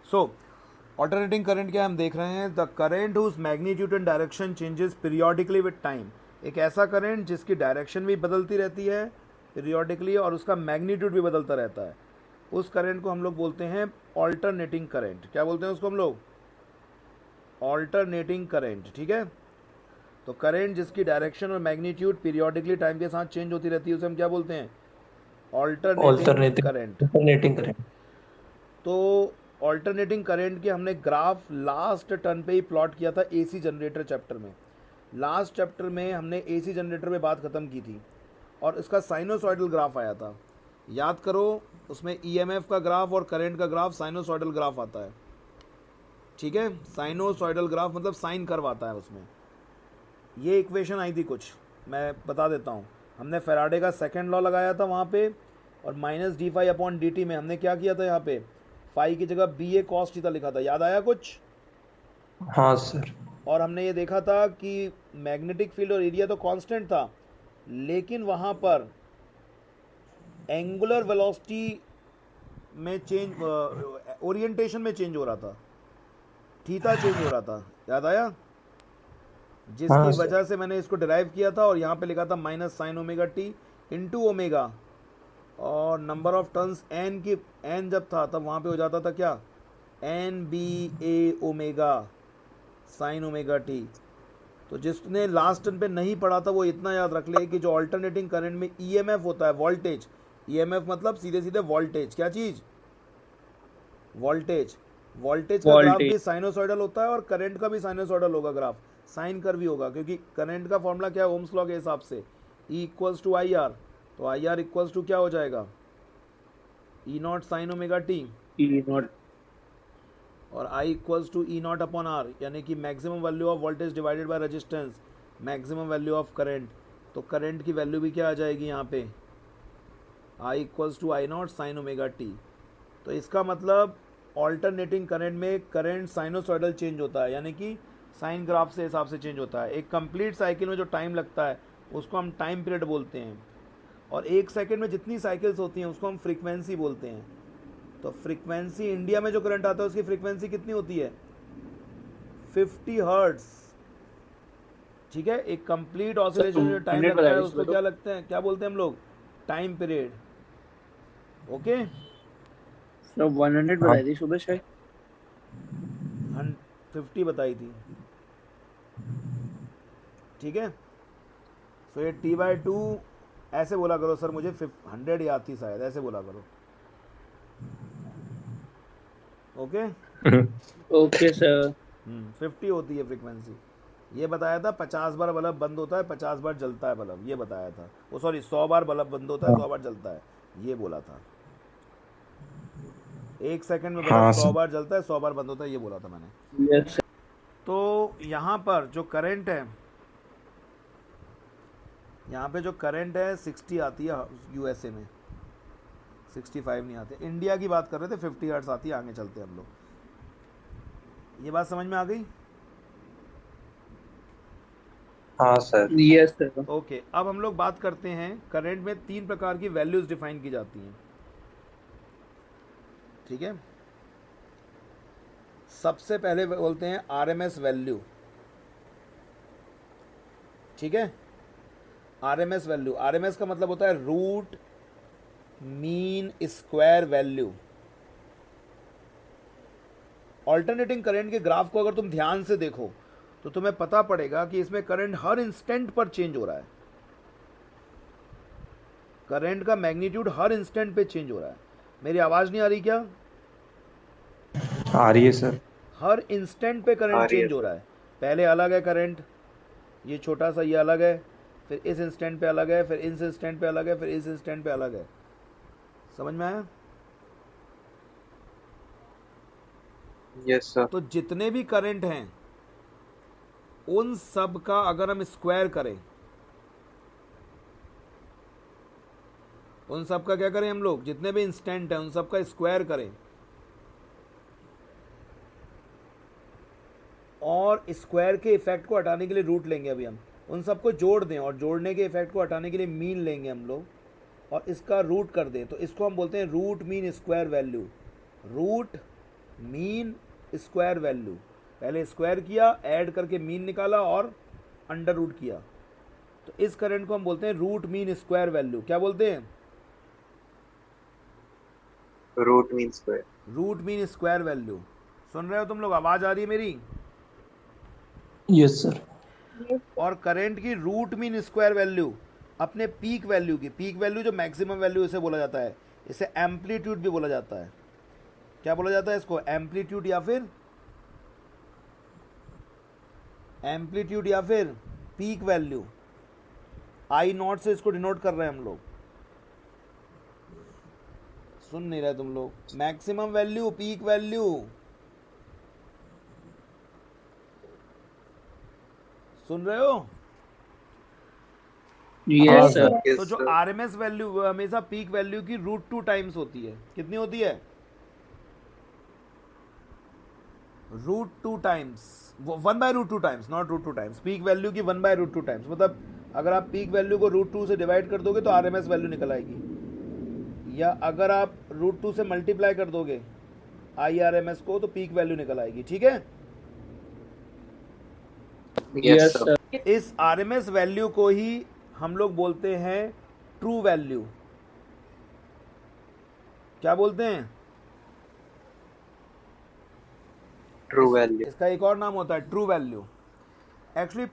सो alternating current क्या हम देख रहे हैं, the current whose magnitude and direction changes periodically with time. एक ऐसा करंट जिसकी डायरेक्शन भी बदलती रहती है पीरियोडिकली और उसका मैग्नीट्यूड भी बदलता रहता है, उस करंट को हम लोग बोलते हैं ऑल्टरनेटिंग करंट। क्या बोलते हैं उसको हम लोग? Alternating current. ठीक है, तो करंट जिसकी डायरेक्शन और मैग्नीट्यूड पीरियोडिकली टाइम के साथ चेंज होती रहती है उसे हम क्या बोलते हैं? Alternating alternating current. अल्टरनेटिंग करें। तो ऑल्टरनेटिंग करंट के हमने ग्राफ लास्ट टर्न पे ही प्लॉट किया था एसी जनरेटर चैप्टर में। लास्ट चैप्टर में हमने एसी जनरेटर पे बात ख़त्म की थी और इसका साइनोसॉइडल ग्राफ आया था, याद करो। उसमें ईएमएफ का ग्राफ और करंट का ग्राफ साइनोसॉइडल ग्राफ आता है। ठीक है, साइनोसॉइडल ग्राफ मतलब साइन कर्व आता है उसमें। ये इक्वेशन आई थी कुछ, मैं बता देता हूँ। हमने फेराडे का सेकंड लॉ लगाया था वहाँ पे, और minus d phi upon d t में हमने क्या किया था, यहाँ पे फाई की जगह बी ए कॉस थीटा लिखा था, याद आया कुछ? हाँ सर। और हमने ये देखा था कि मैग्नेटिक फील्ड और एरिया तो कांस्टेंट था, लेकिन वहाँ पर एंगुलर वेलोसिटी में चेंज, ओरिएंटेशन में चेंज हो रहा था, थीटा चेंज हो रहा था, याद आया? हाँ जिसकी सर। वजह से मैंने इसको डिराइव किया था और यहाँ पे लिखा था minus sign omega T into omega, और नंबर ऑफ टर्न्स एन की, एन जब था तब वहाँ पे हो जाता था क्या, एन बी ए ओमेगा साइन ओमेगा टी। तो जिसने लास्ट टर्न पे नहीं पढ़ा था वो इतना याद रख ले कि जो अल्टरनेटिंग करंट में ईएमएफ होता है, वोल्टेज, ईएमएफ मतलब सीधे सीधे वोल्टेज, क्या चीज़? वोल्टेज। वोल्टेज का ग्राफ वोल्टेज। भी साइनोसॉइडल होता है और करंट का भी साइनोसॉइडल होगा ग्राफ, साइन कर भी होगा, क्योंकि करंट का फॉर्मूला क्या है ओम्स लॉ के हिसाब से, E equals to I R. तो आई आर इक्वल्स टू क्या हो जाएगा, E naught sine omega T, E naught. और I equals to E naught upon R, यानी कि maximum value of voltage divided by resistance, maximum value of current. तो current की value भी क्या आ जाएगी यहाँ पे, I equals to I not sine omega T. तो इसका मतलब ऑल्टरनेटिंग करंट में करंट साइनोसॉइडल चेंज होता है, यानी कि साइन ग्राफ से हिसाब से चेंज होता है। एक कंप्लीट साइकिल में जो टाइम लगता है उसको हम टाइम पीरियड बोलते हैं, और एक सेकंड में जितनी साइकिल्स होती हैं उसको हम फ्रीक्वेंसी बोलते हैं। तो फ्रीक्वेंसी, इंडिया में जो करंट आता है उसकी फ्रीक्वेंसी कितनी होती है, 50 हर्ट्स। ठीक है, एक कंप्लीट सर ऑसिलेशन में जो टाइम 100 लगता बताया है थी उसको सुबह क्या तो। लगते हैं, क्या बोलते हैं हम लोग, टाइम पीरियड। ओके, सर 100 हाँ। बताई थी सुबह शायद। 50 बताई थी। ठीक है, सो ये T/2 ऐसे बोला करो, सर मुझे 100 याद थी शायद, ऐसे बोला करो। Okay, okay sir. 50 होती है फ्रीक्वेंसी। ये बताया था 50 बार बल्ब बंद होता है, 50 बार जलता है बल्ब, ये बताया था। वो सॉरी, 100 बार बल्ब बंद होता है, हाँ। 100 बार जलता है, ये बोला था। एक सेकंड में बल्ब हाँ सौ सर। बार जलता है, 100 बार बंद होता है, ये बोला था मैंने। यस तो यहाँ पर जो करंट है, यहाँ पे जो करंट है 60 आती है यूएसए में, 65 नहीं आते। इंडिया की बात कर रहे थे, 50 हर्ट्स आती है। आगे चलते हैं हम लोग, ये बात समझ में आ गई? हाँ सर। Yes sir. ओके, अब हम लोग बात करते हैं करंट में 3 प्रकार की वैल्यूज डिफाइन की जाती हैं। ठीक है, सबसे पहले बोलते हैं आरएमएस वैल्यू। ठीक है, आरएमएस वैल्यू, आरएमएस का मतलब होता है root mean square value. Alternating current के ग्राफ को अगर तुम ध्यान से देखो तो तुम्हें पता पड़ेगा कि इसमें करंट हर इंस्टेंट पर चेंज हो रहा है, करंट का मैग्नीट्यूड हर इंस्टेंट पे चेंज हो रहा है। मेरी आवाज़ नहीं आ रही क्या? आ रही है सर। हर इंस्टेंट पे आ करंट रही है चेंज हो सर। रहा है। पहले अलग है करंट, ये छोटा सा ये अलग है, फिर इस इंस्टेंट पे अलग है, फिर इस इंस्टेंट पे अलग है, फिर इस इंस्टेंट पे अलग है। समझ में आया? Yes sir. तो जितने भी करंट हैं उन सब का अगर हम स्क्वायर करें, उन सब का क्या करें हम लोग, जितने भी इंस्टेंट हैं उन सब का स्क्वायर करें, और स्क्वायर के इफेक्ट को हटाने के लिए रूट लेंगे अभी हम, उन सबको जोड़ दें और जोड़ने के इफेक्ट को हटाने के लिए मीन लेंगे हम लोग, और इसका रूट कर दें, तो इसको हम बोलते हैं root mean square value. Root mean square value, पहले स्क्वायर किया, ऐड करके मीन निकाला और अंडर रूट किया, तो इस करंट को हम बोलते हैं रूट मीन स्क्वायर वैल्यू। क्या बोलते हैं? Root mean square. Root mean square value. सुन रहे हो तुम लोग? आवाज आ रही है मेरी? Yes sir. और करंट की रूट मीन स्क्वायर वैल्यू अपने पीक वैल्यू की, पीक वैल्यू जो मैक्सिमम वैल्यू इसे बोला जाता है, इसे एम्पलीट्यूड भी बोला जाता है। क्या बोला जाता है इसको? एम्पलीट्यूड या फिर पीक वैल्यू। आई नॉट से इसको डिनोट कर रहे हैं हम लोग। सुन नहीं रहे तुम लोग? Maximum value, peak value. सुन रहे हो? Yes, sir. तो जो आरएमएस वैल्यू वो हमेशा पीक वैल्यू की √2 टाइम्स होती है। कितनी होती है? √2 times. 1/√2 times, not √2 times. Peak value की 1/√2 टाइम्स, मतलब अगर आप पीक वैल्यू को √2 से डिवाइड कर दोगे तो आरएमएस वैल्यू निकल आएगी, या अगर आप √2 से मल्टीप्लाई कर दोगे आईआरएमएस को तो पीक वैल्यू निकल आएगी। ठीक है? Yes, sir. इस आरएमएस वैल्यू को ही हम लोग बोलते हैं ट्रू वैल्यू। क्या बोलते हैं? True value. इसका एक और नाम होता है ट्रू वैल्यू। एक्चुअली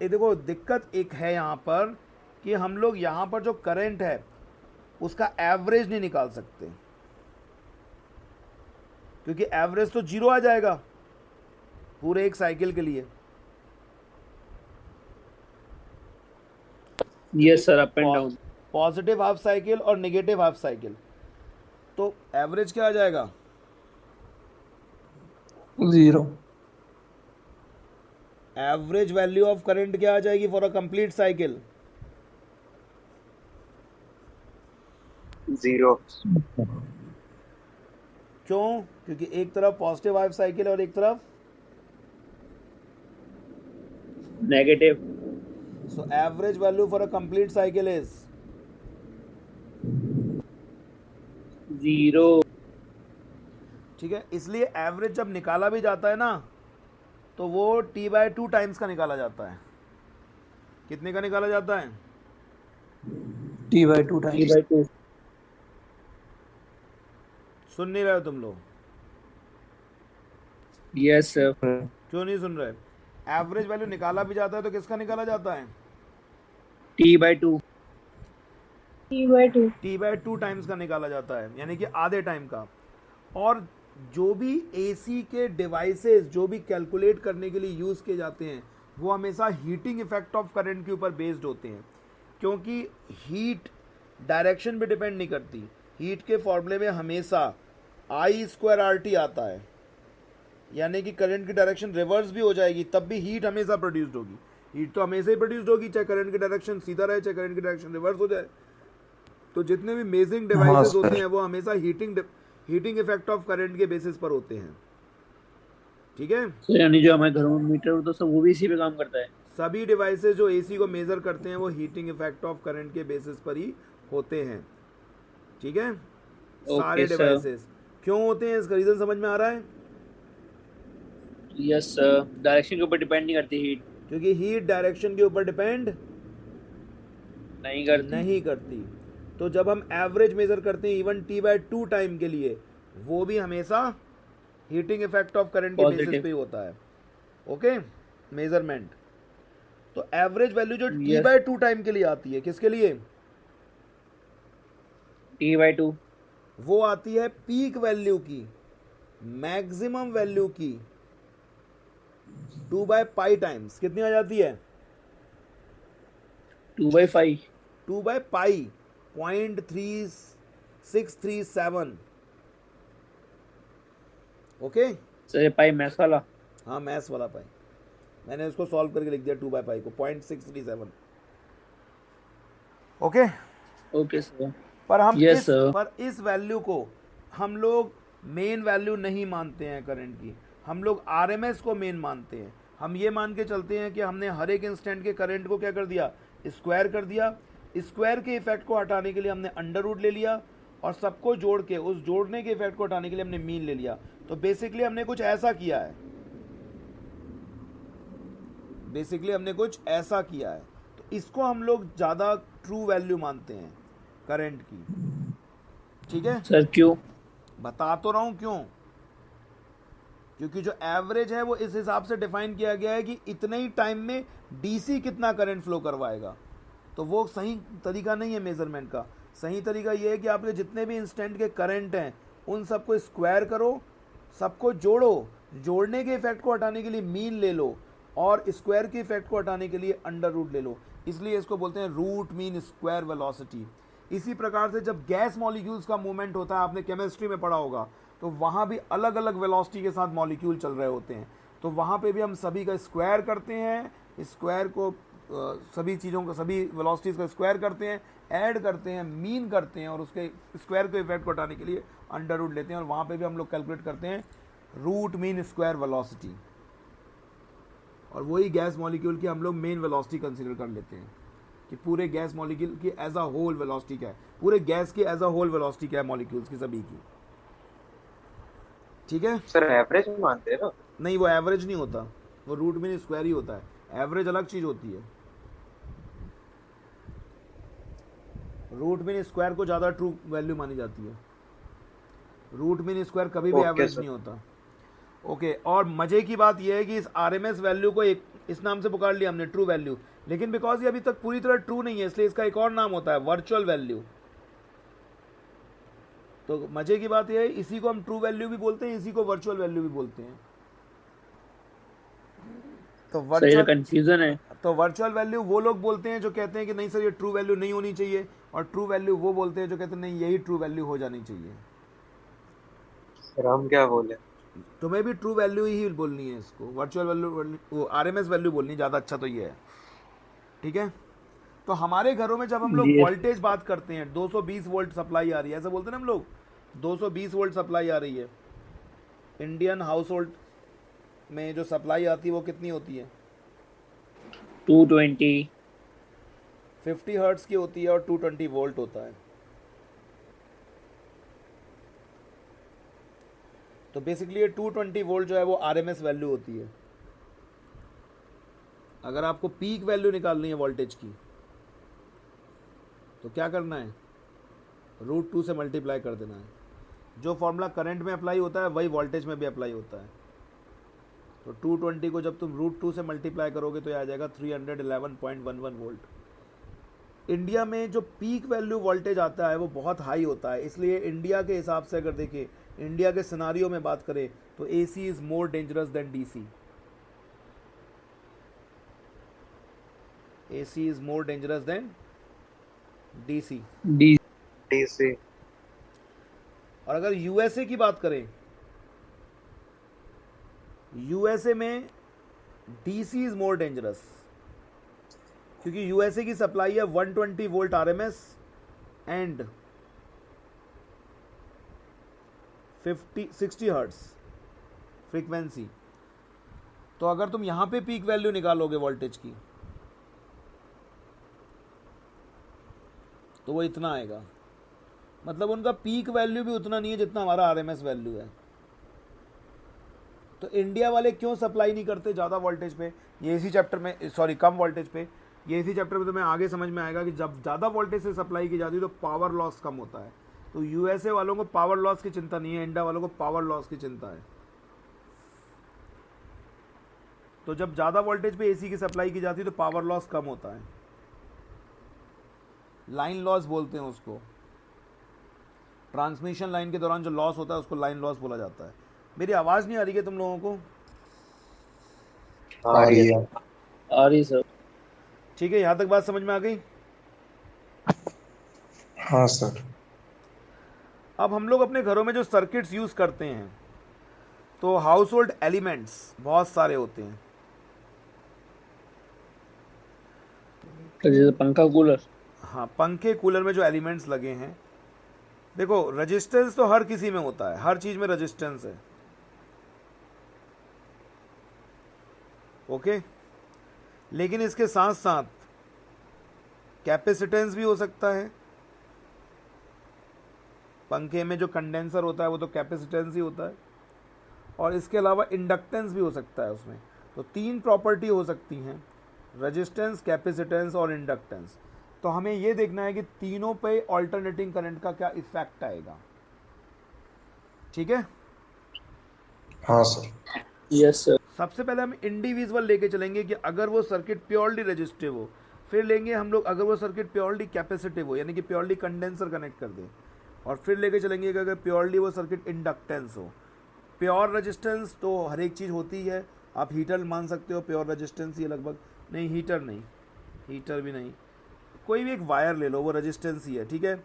ये देखो, दिक्कत एक है यहाँ पर कि हम लोग यहाँ पर जो करंट है उसका एवरेज नहीं निकाल सकते, क्योंकि एवरेज तो 0 आ जाएगा पूरे एक साइकिल के लिए। Yes, sir. Up and down. Positive half cycle और नेगेटिव हाफ साइकिल, तो एवरेज क्या आ जाएगा? 0। एवरेज वैल्यू ऑफ करंट क्या आ जाएगी फॉर अ कंप्लीट साइकिल? 0। क्यों? क्योंकि एक तरफ पॉजिटिव हाफ साइकिल और एक तरफ Negative. So average value for a complete cycle is 0. ठीक है। इसलिए एवरेज जब निकाला भी जाता है ना तो वो T/2 टाइम्स का निकाला जाता है। कितने का निकाला जाता है? T/2 times. T/2. सुन नहीं रहे हो तुम लोग? Yes, sir. क्यों नहीं सुन रहे? एवरेज वैल्यू निकाला भी जाता है तो किसका निकाला जाता है? T/2. T/2 टाइम्स का निकाला जाता है, यानी कि आधे टाइम का। और जो भी एसी के डिवाइसेस जो भी कैलकुलेट करने के लिए यूज़ किए जाते हैं वो हमेशा हीटिंग इफेक्ट ऑफ करंट के ऊपर बेस्ड होते हैं, क्योंकि हीट डायरेक्शन पे डिपेंड नहीं करती। हीट के फॉर्मूले में हमेशा I²RT आता है, यानी कि करंट की डायरेक्शन रिवर्स भी हो जाएगी तब भी हीट हमेशा प्रोड्यूस्ड होगी। हीट तो हमेशा ही प्रोड्यूस्ड होगी, चाहे करंट की डायरेक्शन सीधा रहे चाहे करंट की डायरेक्शन रिवर्स हो जाए। तो जितने भी मेजरिंग डिवाइसेस होते हैं वो हमेशा हीटिंग इफेक्ट ऑफ करंट के बेसिस पर होते हैं। ठीक है? So, यानी जो हमारे घरों में मीटर होता है सब वो भी इसी पे काम करता है। सभी डिवाइसेस जो एसी को मेजर करते हैं वो हीटिंग इफेक्ट ऑफ करंट के बेसिस पर ही होते हैं। ठीक है? सारे sir. डिवाइसेस क्यों होते हैं इसका रीजन समझ में आ रहा है? Yes, sir. डायरेक्शन के ऊपर डिपेंड नहीं करती हीट। क्योंकि हीट डायरेक्शन के ऊपर डिपेंड नहीं करती। तो जब हम एवरेज मेजर करते हैं इवन T/2 टाइम के लिए, वो भी हमेशा हीटिंग इफेक्ट ऑफ करंट के Positive. बेसिस पे ही होता है। ओके? मेजरमेंट। तो एवरेज वैल्यू जो Yes. T/2 टाइम के लिए आती है, किसके लिए? T/2. वो आती है पीक वैल्यू की, मैक्सिमम वैल्यू की 2/π टाइम्स। कितनी आ जाती है? 2/5. 2/π 0.3637। ओके? सर ये पाई मैथ वाला। हाँ, मैथ्स वाला पाई। मैंने उसको सॉल्व करके लिख दिया 2/π को 0.637। ओके? Okay sir. पर हम Yes, sir. इस वैल्यू को हम लोग मेन वैल्यू नहीं मानते हैं करंट की, हम लोग आरएमएस को मेन मानते हैं। हम ये मान के चलते हैं कि हमने हर एक इंस्टेंट के करंट को क्या कर दिया? स्क्वायर कर दिया। स्क्वायर के इफेक्ट को हटाने के लिए हमने अंडर रूट ले लिया और सबको जोड़ के उस जोड़ने के इफेक्ट को हटाने के लिए हमने मीन ले लिया। तो बेसिकली हमने कुछ ऐसा किया है, तो इसको हम लोग ज़्यादा ट्रू वैल्यू मानते हैं करंट की। ठीक है, सर क्यों? बता तो रहा हूँ क्यों, क्योंकि जो एवरेज है वो इस हिसाब से डिफाइन किया गया है कि इतने ही टाइम में डीसी कितना करंट फ्लो करवाएगा। तो वो सही तरीका नहीं है मेजरमेंट का। सही तरीका ये है कि आपके जितने भी इंस्टेंट के करंट हैं उन सबको स्क्वायर करो, सबको जोड़ो, जोड़ने के इफेक्ट को हटाने के लिए मीन ले लो और स्क्वायर के इफेक्ट को हटाने के लिए अंडर रूट ले लो। इसलिए इसको बोलते हैं रूट मीन स्क्वायर वेलोसिटी। इसी प्रकार से जब गैस मॉलिक्यूल्स का मूवमेंट होता है, आपने केमिस्ट्री में पढ़ा होगा, तो वहाँ भी अलग अलग वेलोसिटी के साथ मॉलिक्यूल चल रहे होते हैं। तो वहाँ पे भी हम सभी का स्क्वायर करते हैं, स्क्वायर को सभी चीज़ों का, सभी वेलोसिटीज़ का स्क्वायर करते हैं, ऐड करते हैं, मीन करते हैं और उसके स्क्वायर के इफेक्ट को हटाने के लिए अंडर रूट लेते हैं। और वहाँ पे भी हम लोग कैलकुलेट करते हैं रूट मीन स्क्वायर वेलोसिटी, और वही गैस मॉलिक्यूल की हम लोग मेन वेलोसिटी कंसीडर कर लेते हैं कि पूरे गैस मॉलिक्यूल की एज अ होल वेलोसिटी क्या है, पूरे गैस की एज अ होल वेलोसिटी क्या है मॉलिक्यूल्स की सभी की। ठीक है सर एवरेज मानते हैं ना? नहीं, वो एवरेज नहीं होता, वो रूट मीन स्क्वायर ही होता है, एवरेज अलग चीज़ होती है। रूट मीन स्क्वायर को ज़्यादा ट्रू वैल्यू मानी जाती है, रूट मीन स्क्वायर कभी भी ओके एवरेज सर। नहीं होता। ओके, और मज़े की बात यह है कि इस आरएमएस वैल्यू को एक इस नाम से पुकार लिया हमने, ट्रू वैल्यू, लेकिन बिकॉज ये अभी तक पूरी तरह ट्रू नहीं है इसलिए इसका एक और नाम होता है वर्चुअल वैल्यू। तो मज़े की बात यह है, इसी को हम ट्रू वैल्यू भी बोलते हैं, इसी को वर्चुअल वैल्यू भी बोलते हैं। तो सर ये वर्चुअल कंफ्यूजन है। तो वर्चुअल वैल्यू वो लोग बोलते हैं जो कहते हैं कि नहीं सर ये ट्रू वैल्यू नहीं होनी चाहिए, और ट्रू वैल्यू वो बोलते हैं जो कहते हैं नहीं यही ट्रू वैल्यू हो जानी चाहिए। सर हम क्या बोले? तुम्हें भी ट्रू वैल्यू ही बोलनी है, इसको वर्चुअल वैल्यू, वो आरएमएस वैल्यू बोलनी ज़्यादा अच्छा तो ये है। ठीक है, तो हमारे घरों में जब हम लोग जी वोल्टेज बात करते हैं, 220 वोल्ट सप्लाई आ रही है, ऐसा बोलते हैं ना हम लोग, 220 वोल्ट सप्लाई आ रही है। इंडियन हाउस होल्ड में जो सप्लाई आती है वो कितनी होती है? 220। 50 हर्ट्स की होती है और 220 वोल्ट होता है। तो बेसिकली ये 220 वोल्ट जो है वो आरएमएस वैल्यू होती है। अगर आपको पीक वैल्यू निकालनी है वोल्टेज की तो क्या करना है, √2 से मल्टीप्लाई कर देना है। जो फॉर्मूला करंट में अप्लाई होता है वही वोल्टेज में भी अप्लाई होता है। तो 220 को जब तुम √2 से मल्टीप्लाई करोगे तो ये आ जाएगा 311.11 वोल्ट। इंडिया में जो पीक वैल्यू वोल्टेज आता है वो बहुत हाई होता है, इसलिए इंडिया के हिसाब से अगर देखें, इंडिया के सिनारियो में बात करें तो AC is more dangerous than DC. AC is more dangerous than DC. DC. और अगर यूएसए की बात करें, यूएसए में डीसी इज़ मोर डेंजरस, क्योंकि यूएसए की सप्लाई है 120 volt RMS and 60 hertz frequency. तो अगर तुम यहाँ पे पीक वैल्यू निकालोगे वोल्टेज की तो वो इतना आएगा, मतलब उनका पीक वैल्यू भी उतना नहीं है जितना हमारा आरएमएस वैल्यू है। तो इंडिया वाले क्यों सप्लाई नहीं करते ज़्यादा वोल्टेज पे, ये इसी चैप्टर में, सॉरी कम वोल्टेज पे, ये इसी चैप्टर में तुम्हें आगे समझ में आएगा कि जब ज़्यादा वोल्टेज से सप्लाई की जाती है तो पावर लॉस कम होता है। तो यूएसए वालों को पावर लॉस की चिंता नहीं है, इंडिया वालों को पावर लॉस की चिंता है। तो जब ज़्यादा वोल्टेज पे एसी की सप्लाई की जाती है तो पावर लॉस कम होता है, लाइन लॉस बोलते हैं उसको। ट्रांसमिशन लाइन के दौरान जो लॉस होता है उसको लाइन लॉस बोला जाता है। मेरी आवाज़ नहीं आ रही है तुम लोगों को? आ रही है। आ रही सर। ठीक है, यहाँ तक बात समझ में आ गई? हाँ सर। अब हम लोग अपने घरों में जो सर्किट्स यूज़ करते हैं तो हाउस होल्ड एलिमेंट्स बहुत सारे होते हैं। तो जैसे पंखा, कूलर। हाँ, पंखे कूलर में जो एलिमेंट्स लगे हैं, देखो रेजिस्टेंस तो हर किसी में होता है, हर चीज़ में रेजिस्टेंस है। ओके, लेकिन इसके साथ साथ कैपेसिटेंस भी हो सकता है, पंखे में जो कंडेंसर होता है वो तो कैपेसिटेंस ही होता है, और इसके अलावा इंडक्टेंस भी हो सकता है उसमें। तो 3 प्रॉपर्टी हो सकती हैं, रेजिस्टेंस, कैपेसिटेंस और इंडक्टेंस। तो हमें ये देखना है कि तीनों पे ऑल्टरनेटिंग करंट का क्या इफेक्ट आएगा। ठीक है, हाँ सर। Yes sir. सबसे पहले हम इंडिविजुअल लेके चलेंगे कि अगर वो सर्किट प्योरली रेजिस्टिव हो, फिर लेंगे हम लोग अगर वो सर्किट प्योरली कैपेसिटिव हो यानी कि प्योरली कंडेंसर कनेक्ट कर दे, और फिर लेके चलेंगे कि अगर प्योरली वो सर्किट इंडक्टेंस हो। प्योर रेजिस्टेंस तो हर एक चीज़ होती है, आप हीटर मान सकते हो प्योर रेजिस्टेंस, ये लगभग नहीं, हीटर नहीं, हीटर भी नहीं, कोई भी एक वायर ले लो वो रेजिस्टेंस ही है। ठीक है,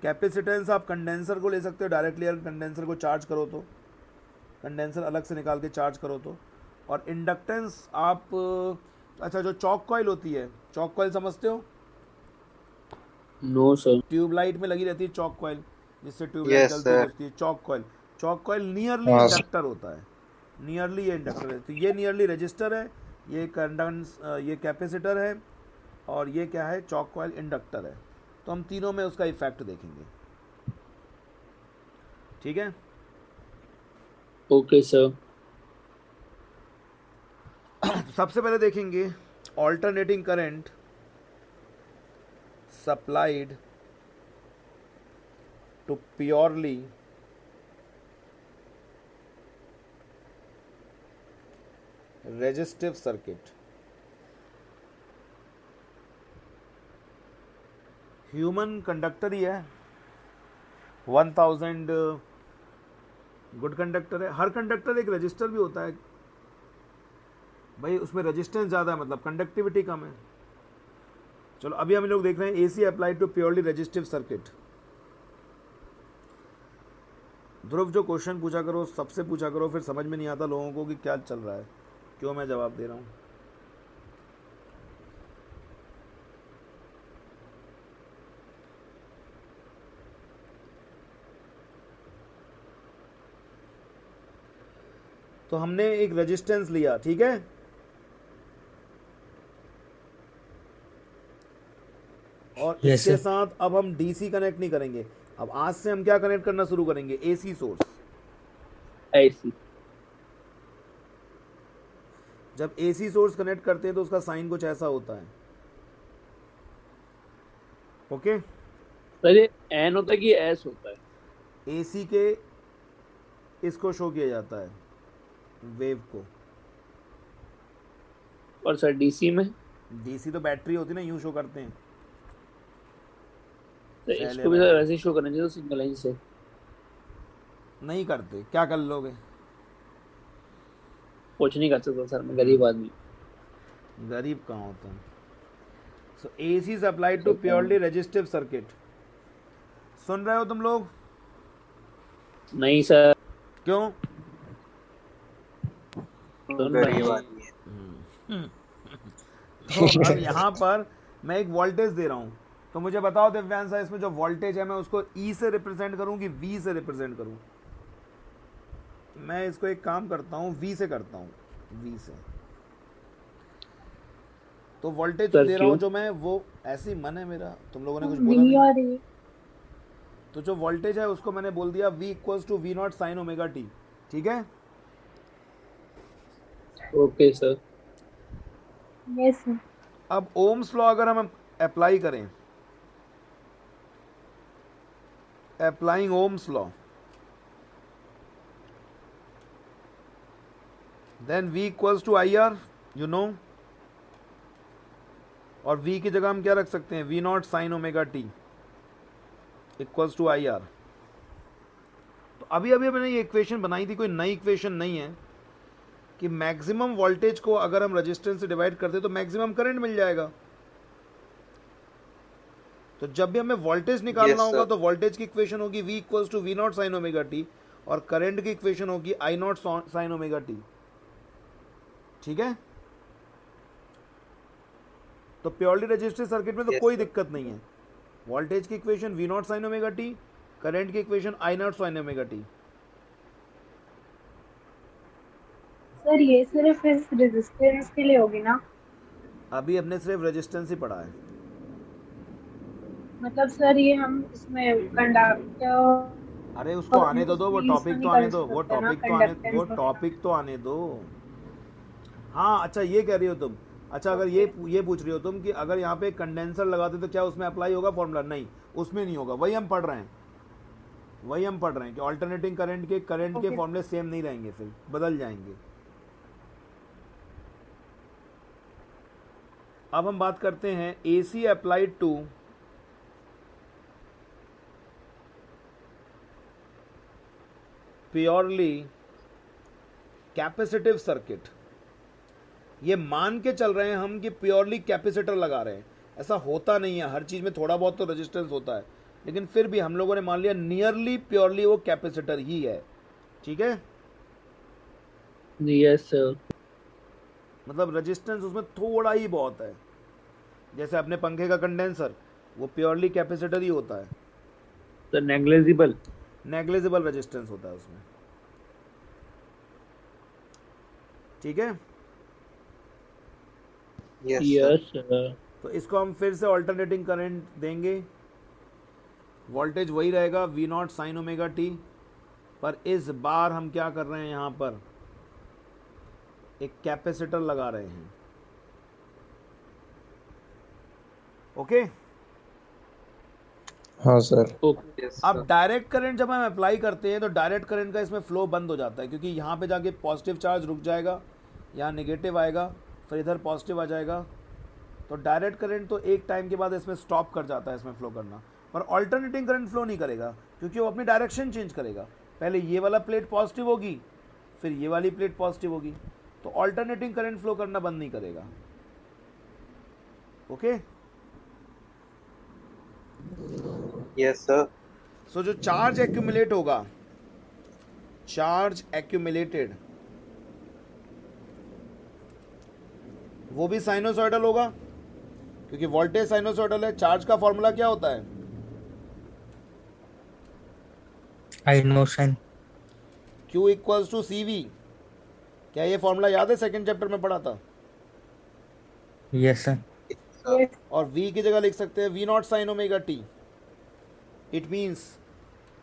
कैपेसिटेंस आप कंडेंसर को ले सकते हो डायरेक्टली, अगर कंडेंसर को चार्ज करो तो, कंडेंसर अलग से निकाल के चार्ज करो तो। और इंडक्टेंस आप, अच्छा जो चॉक कॉइल होती है, चॉक कॉइल समझते हो, नो सर। ट्यूबलाइट में लगी रहती है चॉक कॉइल, जिससे ट्यूबलाइट यस जलती सर। बुझती है, chalk coil. Chalk coil nearly हाँ सर। इंडक्टर होता है, नियरली ये इंडक्टर है। तो ये नियरली रजिस्टर है, ये कंडेंस, ये कैपेसिटर है, और ये क्या है, चॉक कॉइल इंडक्टर है। तो हम तीनों में उसका इफेक्ट देखेंगे। ठीक है, ओके सर। तो सबसे पहले देखेंगे alternating current supplied to purely resistive circuit. Human conductor ही है, 1000 गुड कंडक्टर है। हर कंडक्टर एक रजिस्टर भी होता है भाई, उसमें रेजिस्टेंस ज़्यादा है मतलब कंडक्टिविटी कम है। चलो अभी हम लोग देख रहे हैं AC applied to purely resistive circuit. Dhruv जो क्वेश्चन पूछा करो सबसे पूछा करो, फिर समझ में नहीं आता लोगों को कि क्या चल रहा है, क्यों मैं जवाब दे रहा हूँ। तो हमने एक रेजिस्टेंस लिया, ठीक है, और Yes, इसके sir. साथ अब हम डीसी कनेक्ट नहीं करेंगे। अब आज से हम क्या कनेक्ट करना शुरू करेंगे, एसी सोर्स। ऐसी। जब एसी सोर्स कनेक्ट करते हैं तो उसका साइन कुछ ऐसा होता है। ओके, सर ये एन होता है कि एस होता है? एसी के इसको शो किया जाता है, वेव को। और सर डीसी में? डीसी तो बैटरी होती है ना, यूं शो करते हैं। तो पहले इसको भी वाला। सर ऐसे शो करना चाहिए सिंगल लाइन से। नहीं करते, क्या कर लोगे, कुछ नहीं कर सकता सर, मैं गरीब आदमी। गरीब कहाँ होता है। So AC is applied to purely resistive circuit. सुन रहे हो तुम लोग? नहीं सर। क्यों? सुन रहे गरीब हैं। आदमी है। तो अब यहाँ पर मैं एक वोल्टेज दे रहा हूँ, तो मुझे बताओ दिव्यांश, इसमें जो वोल्टेज है मैं उसको ई से रिप्रेजेंट करूँ कि वी से रिप्रेजेंट करूँ? मैं इसको एक काम करता हूँ, वी से करता हूँ, वी से। तो वोल्टेज सर दे रहा क्यों? हूँ जो मैं, वो ऐसे ही मन है मेरा, तुम लोगों ने कुछ बोला नहीं। तो जो वोल्टेज है उसको मैंने बोल दिया V equals to V not sine omega t. ठीक है, ओके सर। Yes sir. अब ओम्स लॉ अगर हम अप्लाई करें, applying ohm's law, then V equals to I R, you know, और V की जगह हम क्या रख सकते हैं, V not sine omega t equals to I R. तो अभी अभी मैंने ये इक्वेशन बनाई थी, कोई नई इक्वेशन नहीं है, कि मैक्सिमम वोल्टेज को अगर हम रेजिस्टेंस से डिवाइड करते तो मैक्सिमम करंट मिल जाएगा। तो जब भी हमें वोल्टेज निकालना Yes, होगा sir. तो वोल्टेज की इक्वेशन होगी V equals to V not sine omega T, और करंट की इक्वेशन होगी I not sine omega t. ठीक है, तो प्योरली रेजिस्टिव सर्किट में तो Yes, कोई sir. दिक्कत नहीं है। वोल्टेज की equation V not sine omega T, current की equation I not sine omega T. Sir ये सिर्फ इस रेजिस्टेंस के लिए होगी ना? अभी हमने सिर्फ रेजिस्टेंस ही पढ़ा है। मतलब सर ये हम इसमें कंडक्टर अरे उसको और आने तो दो, वो उसकी टॉपिक इसको तो आने निकाल दो, वो सकते हैं ना, टॉपिक तो आने, वो कंडक्टेंस वगैरह। टॉपिक तो आने दो। हाँ अच्छा ये कह रही हो तुम। अच्छा अगर ये पूछ रही हो तुम कि अगर यहाँ पे कंडेंसर लगाते तो क्या उसमें अप्लाई होगा फॉर्मूला? नहीं, उसमें नहीं होगा। वही हम पढ़ रहे हैं, वही हम पढ़ रहे हैं कि ऑल्टरनेटिंग करंट के ओके। फॉर्मूले सेम नहीं रहेंगे, फिर बदल जाएंगे। अब हम बात करते हैं AC applied to purely capacitive circuit. ये मान के चल रहे हैं हम कि प्योरली कैपेसिटर लगा रहे हैं, ऐसा होता नहीं है। हर चीज़ में थोड़ा बहुत तो रेजिस्टेंस होता है, लेकिन फिर भी हम लोगों ने मान लिया नियरली प्योरली वो कैपेसिटर ही है। ठीक है, यस सर। मतलब रेजिस्टेंस उसमें थोड़ा ही बहुत है। जैसे अपने पंखे का कंडेंसर, वो प्योरली कैपेसिटर ही होता है, सर नेग्लिजिबल। नेग्लिजिबल रेजिस्टेंस होता है उसमें। ठीक है, यस सर। Yes sir. तो इसको हम फिर से ऑल्टरनेटिंग करंट देंगे। वोल्टेज वही रहेगा V not sine omega T, पर इस बार हम क्या कर रहे हैं, यहाँ पर एक कैपेसिटर लगा रहे हैं। ओके, हाँ सर। ओके। अब डायरेक्ट करंट जब हम अप्लाई करते हैं तो डायरेक्ट करंट का इसमें फ्लो बंद हो जाता है, क्योंकि यहाँ पे जाके पॉजिटिव चार्ज रुक जाएगा, यहाँ नेगेटिव आएगा, फिर इधर पॉजिटिव आ जाएगा। तो डायरेक्ट करंट तो एक टाइम के बाद इसमें स्टॉप कर जाता है इसमें फ्लो करना, पर ऑल्टरनेटिंग करंट फ्लो नहीं करेगा, क्योंकि वो अपनी डायरेक्शन चेंज करेगा। पहले ये वाला प्लेट पॉजिटिव होगी, फिर ये वाली प्लेट पॉजिटिव होगी, तो ऑल्टरनेटिंग करंट फ्लो करना बंद नहीं करेगा। Okay, yes sir. सो जो चार्ज एक्यूमुलेट होगा, चार्ज एक्यूमुलेटेड, वो भी साइनोसॉइडल होगा, क्योंकि वोल्टेज साइनोसॉइडल है। चार्ज का फॉर्मूला क्या होता है? I no sine. Q equals to C V. क्या ये फॉर्मूला याद है? सेकंड चैप्टर में पढ़ा था। Yes sir. यस। और V की जगह लिख सकते हैं V not sine omega T. It means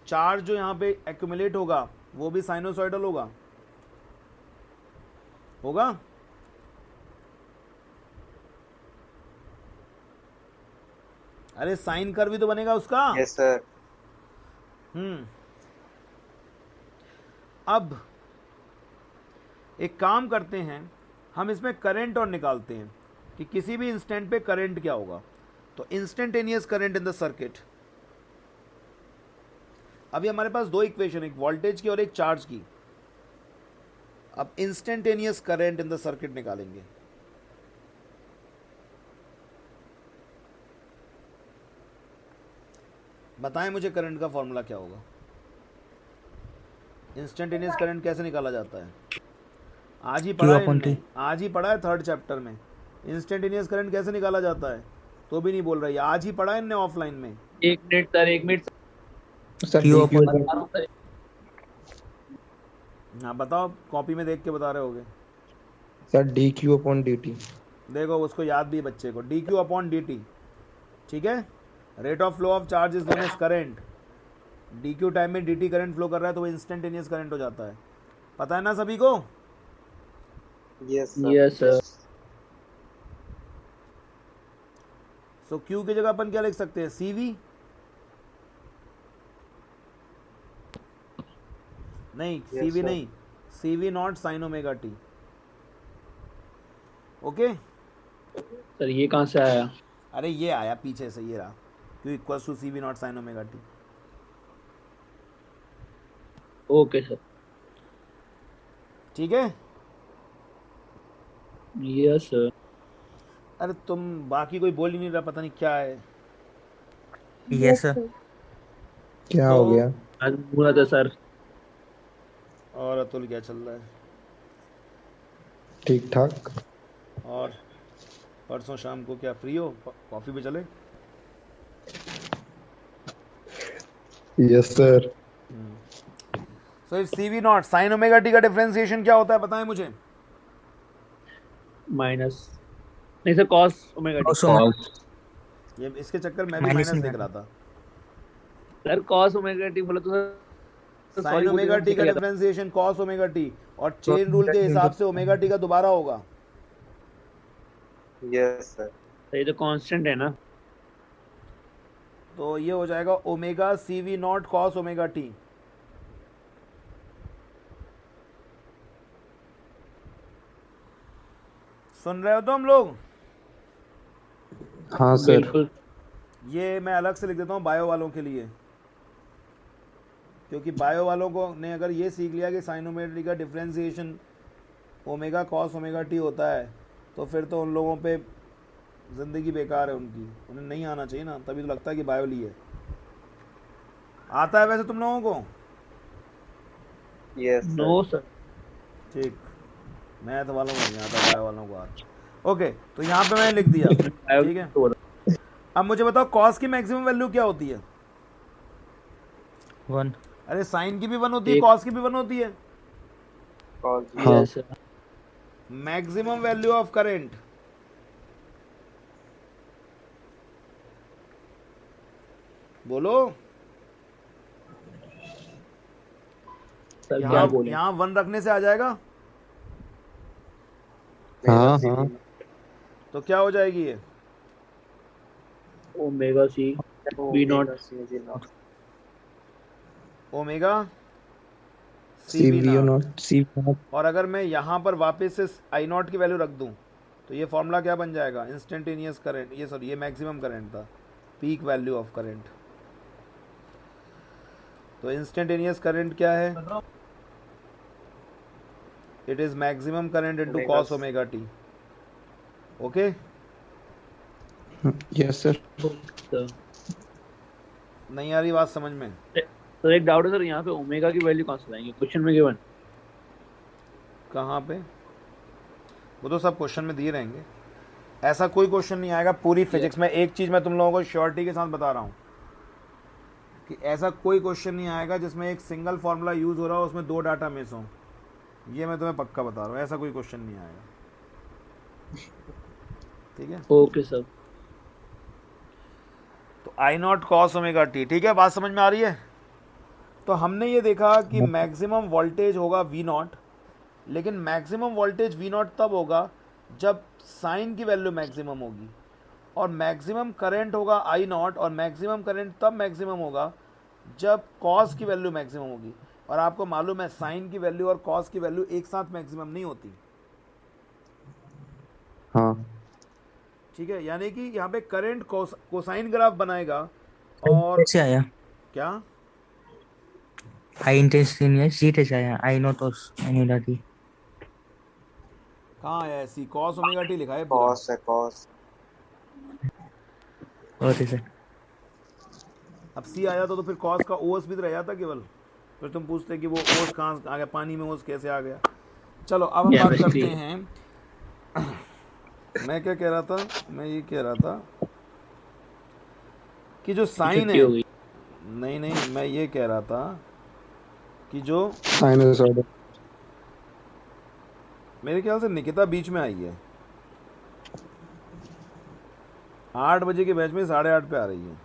charge जो यहाँ पे एक्यूमुलेट होगा वो भी साइनोसॉइडल होगा। होगा? अरे साइन कर भी तो बनेगा उसका। Yes sir. अब एक काम करते हैं, हम इसमें करंट और निकालते हैं कि किसी भी इंस्टेंट पे करंट क्या होगा। तो instantaneous current in the circuit. अभी हमारे पास दो इक्वेशन, एक वोल्टेज की और एक चार्ज की। अब instantaneous current in the circuit निकालेंगे। बताएं मुझे करंट का फॉर्मूला क्या होगा? इंस्टेंटेनियस करंट कैसे निकाला जाता है? आज ही पढ़ा है इनने, आज ही पढ़ा है थर्ड चैप्टर में। इंस्टेंटेनियस करंट कैसे निकाला जाता है तो भी नहीं बोल रहा है। आज ही पढ़ा है इनने ऑफलाइन में। एक मिनट सर, एक minute sir Q DQ sir. हाँ बताओ, कॉपी में देख के बता रहे होगे। Sir DQ upon DT। देखो उसको याद भी है बच्चे को, d q upon d t. ठीक है, rate of flow of charge is known as current. D q time में डी टी करंट फ्लो कर रहा है तो वो इंस्टेंटेनियस करंट हो जाता है। पता है ना सभी को? Yes yes sir. So Q की जगह अपन क्या लिख सकते हैं? C V. नहीं, Yes, सी वी sir. नहीं, C V not sine omega T. Okay, sir ये कहाँ से आया? अरे ये आया पीछे से, ये रहा Q equals to C V not sine omega T. Okay sir. ठीक है, यस सर। अरे तुम बाकी कोई बोल ही नहीं रहा, पता नहीं क्या है। Yes sir. क्या हो गया? आज पूरा था सर। और अतुल क्या चल रहा है? ठीक ठाक। और परसों शाम को क्या फ्री हो? कॉफ़ी पे चले? Yes sir. So it's C V not sine omega T का डिफरेंशिएशन क्या होता है बताएं मुझे? माइनस नहीं सर, कॉस ओमेगा टी। ये इसके चक्कर में भी Minus माइनस नहीं देख आना। रहा था। सर कॉस ओमेगा टी बोला तो सर साइन ओमेगा टी का डिफरेंशिएशन कॉस ओमेगा टी, और चेन रूल के हिसाब से ओमेगा टी का दोबारा होगा। Yes sir. ये तो कांस्टेंट है ना। तो ये हो जाएगा omega C V naught cos omega T. सुन रहे हो तो हम लोग? हाँ सर। बिल्कुल। ये मैं अलग से लिख देता हूँ बायो वालों के लिए, क्योंकि बायो वालों को ने अगर ये सीख लिया कि साइन ओमेगा टी का differentiation omega cos omega T होता है, तो फिर तो उन लोगों पे ज़िंदगी बेकार है उनकी, उन्हें नहीं आना चाहिए ना, तभी तो लगता है कि बायो ली है। आता है वैसे तुम लोगों को? Yes no sir. ठीक, मैथ वालों को नहीं आता, बायो वालों को आता। ओके, तो यहाँ पे मैंने लिख दिया, ठीक है। अब मुझे बताओ कॉस की मैक्सिमम वैल्यू क्या होती है? 1। अरे साइन की भी 1 होती है, कॉस की भी 1 होती है। हाँ yes sir. Maximum value of current, बोलो सर क्या बोले? यहाँ 1 रखने से आ जाएगा, हाँ हाँ। तो क्या हो जाएगी ये? Omega C V not. Omega C V V not. Not C not. और अगर मैं यहाँ पर वापस से आई नॉट की वैल्यू रख दूँ तो ये फॉर्मूला क्या बन जाएगा? इंस्टेंटेनियस करंट, ये सॉरी ये मैक्सिमम करंट था, पीक वैल्यू ऑफ करंट। तो इंस्टेंटेनियस करंट क्या है? It is maximum current into cos omega T. Okay, yes sir. नहीं आ रही बात समझ में? सर एक डाउट है सर, यहाँ पे ओमेगा की वैल्यू कहाँ से लाएंगे? क्वेश्चन में गिवन। कहाँ पे? वो तो सब क्वेश्चन में दिए रहेंगे, ऐसा कोई क्वेश्चन नहीं आएगा पूरी फिजिक्स में। एक चीज़ मैं तुम लोगों को श्योरिटी के साथ बता रहा हूँ कि ऐसा कोई क्वेश्चन नहीं आएगा जिसमें एक सिंगल फार्मूला यूज़ हो रहा हो, उसमें 2 डाटा मिस हो। ये मैं तुम्हें पक्का बता रहा हूँ, ऐसा कोई क्वेश्चन नहीं आएगा, ठीक है? Okay sir. तो आई नॉट कॉस ओमेगा टी, ठीक है, बात समझ में आ रही है? तो हमने ये देखा कि मैक्सिमम वोल्टेज होगा वी नॉट, लेकिन मैक्सिमम वोल्टेज वी नॉट तब होगा जब साइन की वैल्यू मैक्सिमम होगी, और मैक्सिमम करंट होगा आई नॉट, और मैक्सिमम करंट तब मैक्सिमम होगा जब कॉस की वैल्यू मैक्सिमम होगी। और आपको मालूम है साइन की वैल्यू और कॉस की वैल्यू एक साथ मैक्सिमम नहीं होती, हाँ ठीक है? यानी कि यहाँ पे करंट कोसाइन ग्राफ बनाएगा, और कैसे आया? क्या हाई इंटेंसिटी जीटे से आया, आई नॉट और ओमेगा टी। कहाँ आया? सी कॉस ओमेगा टी लिखा है पूरा। कॉस है कॉस। Okay sir. अब सी आया तो फिर कॉस का ओस भी तो रह जाता केवल, फिर तुम पूछते कि वो ओस कहाँ आ गया, पानी में ओस कैसे आ गया। चलो अब हम बात करते हैं। मैं क्या कह रहा था? मैं ये कह रहा था कि जो साइन है, नहीं नहीं, मैं ये कह रहा था कि जो साइनसॉइडल। मेरे ख्याल से निकिता बीच में आई है, 8 बजे के बैच में 8:30 पे आ रही है,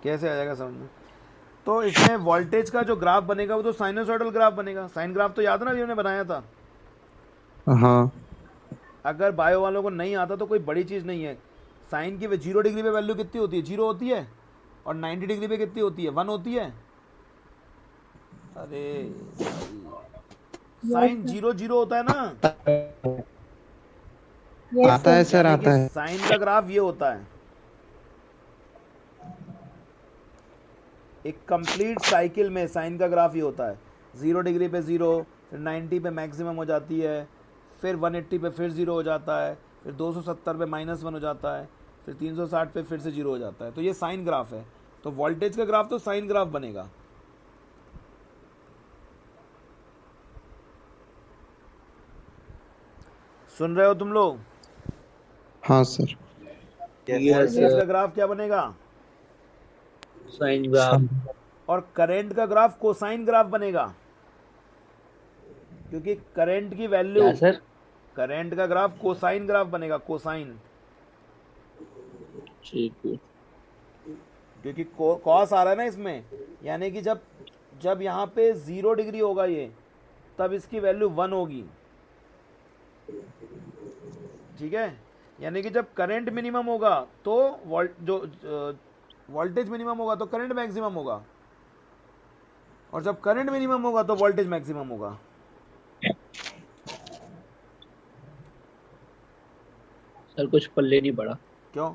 कैसे आ जाएगा समझ में? तो इसमें वोल्टेज का जो ग्राफ बनेगा वो तो साइनसॉइडल ग्राफ बनेगा। साइन ग्राफ तो याद है ना, अभी हमने बनाया था। हाँ अगर बायो वालों को नहीं आता तो कोई बड़ी चीज़ नहीं है। साइन की 0 डिग्री पे वैल्यू कितनी होती है? 0 होती है, और 90 डिग्री पे कितनी होती है? 1 होती है। अरे साइन 0 होता है ना, आता है सर, आता है। साइन का ग्राफ ये होता है, एक कंप्लीट साइकिल में साइन का ग्राफ ये होता है। 0 डिग्री पे 0, फिर 90 पे मैक्सिमम हो जाती है, फिर 180 पे फिर 0 हो जाता है, फिर 270 पे -1 हो जाता है, फिर 360 पे फिर से 0 हो जाता है। तो ये साइन ग्राफ है। तो वोल्टेज का ग्राफ तो साइन ग्राफ बनेगा। सुन रहे हो तुम लोग? हाँ सर। वोल्टेज का ग्राफ क्या बनेगा? Sine graph. और करंट का ग्राफ कोसाइन ग्राफ बनेगा, क्योंकि करंट की वैल्यू, क्या सर? करंट का ग्राफ कोसाइन ग्राफ बनेगा, कोसाइन। ठीक है। क्योंकि कॉस आ रहा है ना इसमें, यानी कि जब जब यहाँ पे 0 डिग्री होगा ये, तब इसकी वैल्यू 1 होगी। ठीक है, यानी कि जब करंट मिनिमम होगा तो वोल्टेज मिनिमम होगा तो करंट मैक्सिमम होगा, और जब करंट मिनिमम होगा तो वोल्टेज मैक्सिमम होगा। सर कुछ पल्ले नहीं पड़ा। क्यों?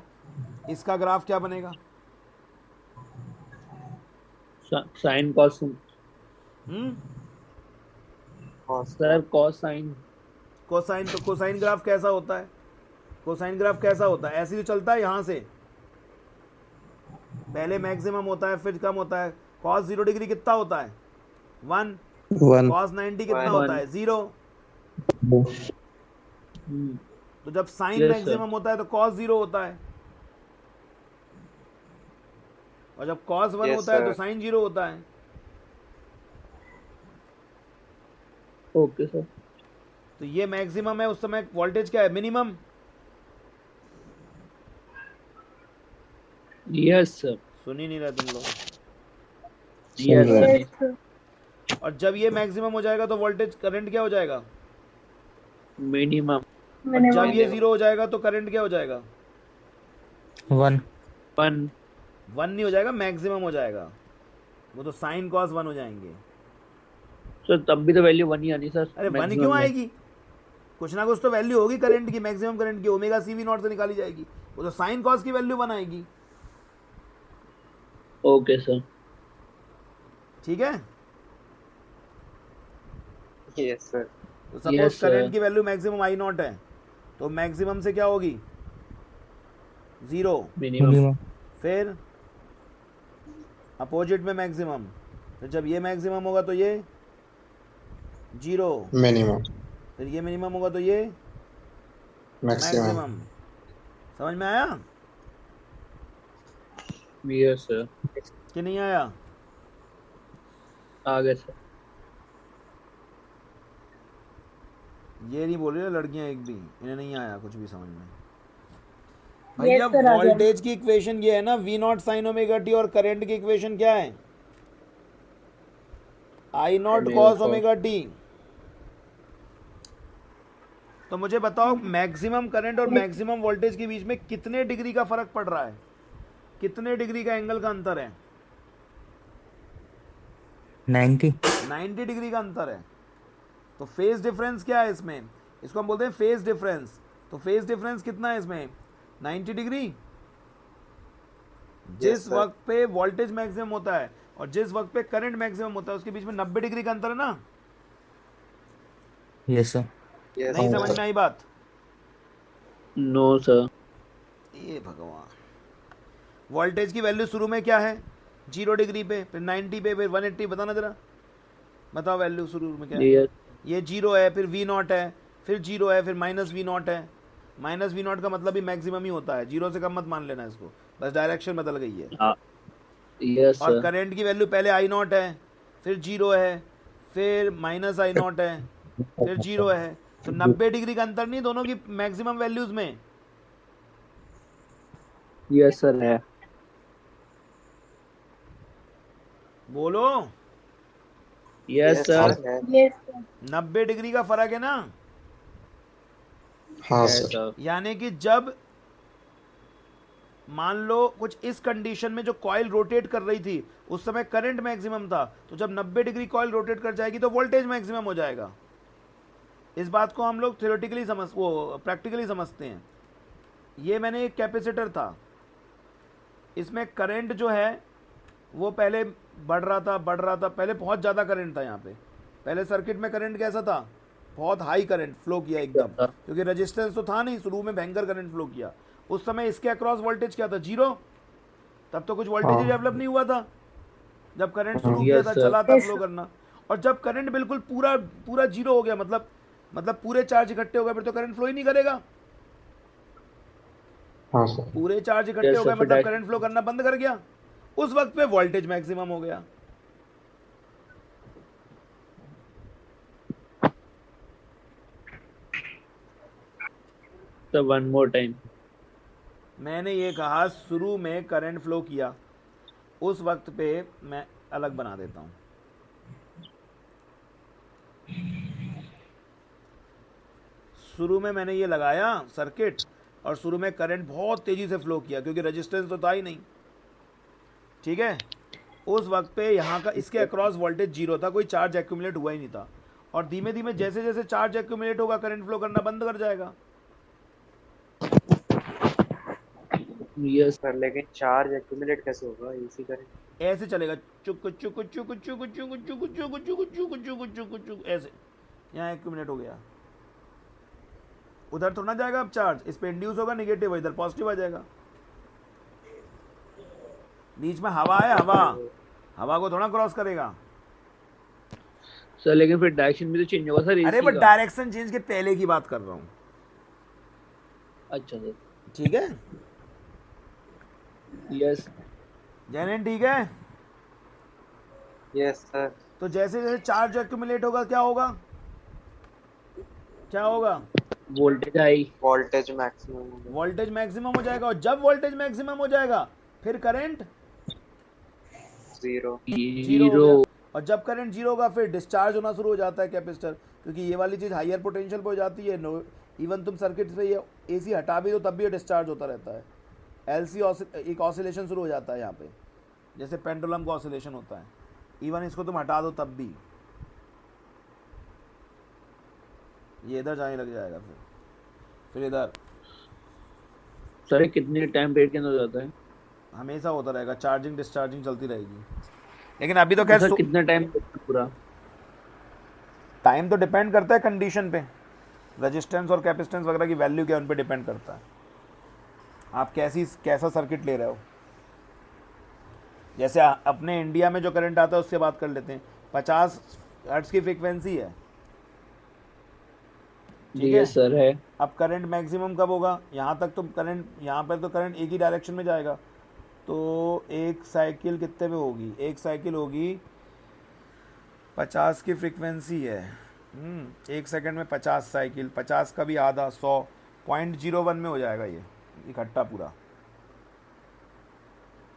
इसका ग्राफ क्या बनेगा? Sine cos. Hmm, sir cos sine. Cosine. तो कोसाइन ग्राफ कैसा होता है? कोसाइन ग्राफ कैसा होता है? ऐसे ही चलता है, यहाँ से पहले मैक्सिमम होता है फिर कम होता है। कॉस 0 डिग्री कितना होता है? 1। 1 कॉस 90 कितना One. होता है? 0। तो जब साइन Yes, मैक्सिमम होता है तो कॉस 0 होता है, और जब कॉस 1 Yes, होता है तो sir. साइन 0 होता है। Okay sir. तो ये मैक्सिमम है, उस समय वोल्टेज क्या है? मिनिमम। Yes sir. सुन ही नहीं रहे तुम लोग। यस रहे सर। हैं। Yes, sir. और जब ये मैक्सिमम हो जाएगा तो वोल्टेज करंट क्या हो जाएगा? मिनिमम। और जब Minimum. ये 0 हो जाएगा तो करंट क्या हो जाएगा? 1 1। 1 नहीं हो जाएगा, मैक्सिमम हो जाएगा। वो तो साइन कॉस 1 हो जाएंगे। सर तब भी तो वैल्यू 1 ही आनी सर। अरे 1 maximum क्यों में। आएगी? कुछ ना कुछ तो वैल्यू होगी करंट की, मैक्सिमम करंट की। ओमेगा सी वी नॉट से निकाली जाएगी, वो तो साइन कॉस की वैल्यू 1 आएगी। Okay sir. ठीक है, Yes, sir. तो सपोज Yes, sir. करंट की वैल्यू मैक्सिमम आई नॉट है, तो मैक्सिमम से क्या होगी? 0। मिनिमम। मिनिमम फिर अपोजिट में मैक्सिमम, तो जब ये मैक्सिमम होगा तो ये 0, मिनिमम फिर ये मिनिमम होगा तो ये मैक्सिमम मैक्सिमम। समझ में आया यस सर। कि नहीं आया? आ गए सर। ये नहीं बोल रही ना लड़कियां एक भी, इन्हें नहीं आया कुछ भी समझ में। Yes, भैया sir, आ गया। वोल्टेज की इक्वेशन ये है ना, V not sine omega T, और करंट की इक्वेशन क्या है? I naught Omega cos cos. Omega T. तो मुझे बताओ मैक्सिमम करंट और मैक्सिमम वोल्टेज के बीच में कितने डिग्री का फर्क पड़ रहा है? कितने डिग्री का एंगल का अंतर है? 90 90 डिग्री का अंतर है। तो फेज डिफरेंस क्या है इसमें? इसको हम बोलते हैं फेज डिफरेंस। तो फेज डिफरेंस कितना है इसमें? 90 डिग्री। जिस sir. वक्त पे वोल्टेज मैक्सिमम होता है और जिस वक्त पे करंट मैक्सिमम होता है उसके बीच में 90 डिग्री का अंतर है ना? यस सर Yes, नहीं sir. समझ में आई बात? No sir. ये भगवान, वोल्टेज की वैल्यू शुरू में क्या है? 0 डिग्री पे, फिर 90 पे, फिर 180। बताना जरा, बताओ वैल्यू शुरू में क्या है? यस। ये 0 है, फिर वी नॉट है, फिर 0 है, फिर माइनस वी नॉट है। माइनस वी नॉट का मतलब भी मैक्सिमम ही होता है, 0 से कम मत मान लेना इसको, बस डायरेक्शन बदल गई है। यस और सर। करंट की वैल्यू पहले आई नॉट है, फिर 0 है, फिर माइनस आई नॉट है, फिर 0 है। तो 90 डिग्री का अंतर नहीं दोनों की मैक्सिमम वैल्यूज में? यस सर है। बोलो, yes Yes, sir. sir. Yes, sir. 90 degree का फर्क है ना? हाँ यस सर सर। यानी कि जब मान लो कुछ इस कंडीशन में जो कॉइल रोटेट कर रही थी उस समय करंट मैक्सिमम था, तो जब 90 डिग्री कॉइल रोटेट कर जाएगी तो वोल्टेज मैक्सिमम हो जाएगा। इस बात को हम लोग थ्योरेटिकली प्रैक्टिकली समझते हैं। ये मैंने एक कैपेसिटर था, इसमें करंट जो है वो पहले बढ़ रहा था पहले बहुत ज़्यादा करंट था यहाँ पे। पहले सर्किट में करंट कैसा था? बहुत हाई करंट फ्लो किया एकदम, क्योंकि रेजिस्टेंस तो था नहीं, शुरू में भयंकर करंट फ्लो किया। उस समय इसके अक्रॉस वोल्टेज क्या था? 0। तब तो कुछ वोल्टेज ही डेवलप नहीं हुआ था जब करंट शुरू किया Yes, था, sir. चला था Yes, फ्लो sir. करना। और जब करंट बिल्कुल पूरा 0 हो गया, मतलब पूरे चार्ज इकट्ठे हो गए, फिर तो करंट फ्लो ही नहीं करेगा। हाँ सर पूरे चार्ज इकट्ठे Yes, हो sir, गए फिर मतलब direct- करंट फ्लो करना बंद कर गया। उस वक्त पे वोल्टेज मैक्सिमम हो गया। Sir one more time. मैंने ये कहा शुरू में करंट फ्लो किया, उस वक्त पे मैं अलग बना देता हूँ। शुरू में मैंने ये लगाया सर्किट और शुरू में करंट बहुत तेज़ी से फ्लो किया क्योंकि रेजिस्टेंस तो था ही नहीं, ठीक है। उस वक्त पे यहाँ का इसके अक्रॉस वोल्टेज जीरो था, कोई चार्ज एक्यूमुलेट हुआ ही नहीं था। और धीमे धीमे जैसे जैसे चार्ज एक्यूमुलेट होगा करंट फ्लो करना बंद कर जाएगा। यस सर लेकिन चार्ज एक्यूमुलेट कैसे होगा एसी करंट? ऐसे चलेगा, चुक चुक चुक चुक चुक चुक चुक चुक चुक चुक चुक चुक, ऐसे यहाँ एक्यूमुलेट हो गया। उधर थोड़ा जाएगा अब चार्ज, इस पे इंड्यूस होगा नेगेटिव, इधर पॉजिटिव आ जाएगा। बीच में हवा है, हवा को थोड़ा क्रॉस करेगा। सर लेकिन फिर डायरेक्शन भी तो चेंज होगा सर अरे एसी बट का। डायरेक्शन चेंज के पहले की बात कर रहा हूँ, अच्छा सर। ठीक है। यस जैन ठीक है। Yes sir. तो जैसे जैसे चार्ज एक्यूमुलेट होगा क्या होगा, क्या होगा? Voltage I, voltage maximum. Voltage maximum हो जाएगा, और जब वोल्टेज मैक्सिमम हो जाएगा फिर करंट जीरो। जीरो हो गया। और जब करंट जीरो होगा फिर डिस्चार्ज होना शुरू हो जाता है कैपेसिटर, क्योंकि ये वाली चीज़ हायर पोटेंशियल पे हो जाती है। नो इवन तुम सर्किट से ये एसी हटा भी दो तब भी ये डिस्चार्ज होता रहता है। एलसी एक ऑसिलेशन शुरू हो जाता है यहाँ पे, जैसे पेंडुलम का ऑसिलेशन होता है। इवन इसको तुम हटा दो तब भी ये इधर जाने लग जाएगा, फिर इधर। सर कितने टाइम पीरियड के अंदर हो जाता है? हमेशा होता रहेगा, चार्जिंग डिस्चार्जिंग चलती रहेगी। लेकिन अभी तो खैर सर कितना टाइम पूरा? टाइम तो डिपेंड करता है कंडीशन पे, रेजिस्टेंस और कैपेसिटेंस वगैरह की वैल्यू क्या, उन पे डिपेंड करता है आप कैसा सर्किट ले रहे हो। जैसे अपने इंडिया में जो करंट आता है उससे बात कर लेते हैं। 50 हर्ट्ज की फ्रीक्वेंसी है, ठीक है सर है। अब करंट मैक्सिमम कब होगा? यहाँ तक तो करंट, यहाँ पर तो करंट एक ही डायरेक्शन में जाएगा। तो एक साइकिल कितने में होगी? एक साइकिल होगी 50 की फ्रीक्वेंसी है, एक सेकंड में 50 साइकिल, 50 का भी आधा 100, 0.01 में हो जाएगा ये इकट्ठा पूरा,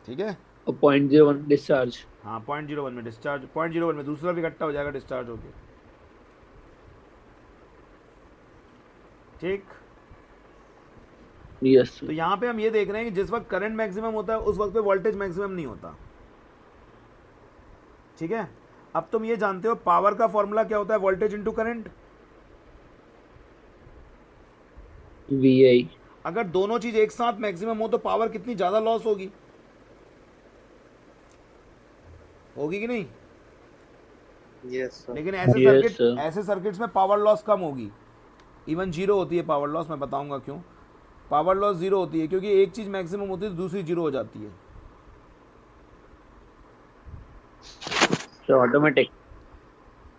ठीक है। 0.01 डिस्चार्ज। हाँ 0.01 में डिस्चार्ज, 0.01 में दूसरा भी इकट्ठा हो जाएगा डिस्चार्ज होके, ठीक। यस तो यहाँ पे हम ये देख रहे हैं कि जिस वक्त करंट मैक्सिमम होता है उस वक्त पे वोल्टेज मैक्सिमम नहीं होता, ठीक है। अब तुम ये जानते हो पावर का फॉर्मूला क्या होता है? Voltage into current. VI। अगर दोनों चीज एक साथ मैक्सिमम हो तो पावर कितनी ज्यादा लॉस होगी, होगी कि नहीं? Yes sir. लेकिन Yes, sir. ऐसे सर्किट्स में पावर लॉस कम होगी, इवन जीरो होती है पावर लॉस। मैं बताऊंगा क्यों पावर लॉस जीरो होती है, क्योंकि एक चीज मैक्सिमम होती है तो दूसरी जीरो हो जाती है। तो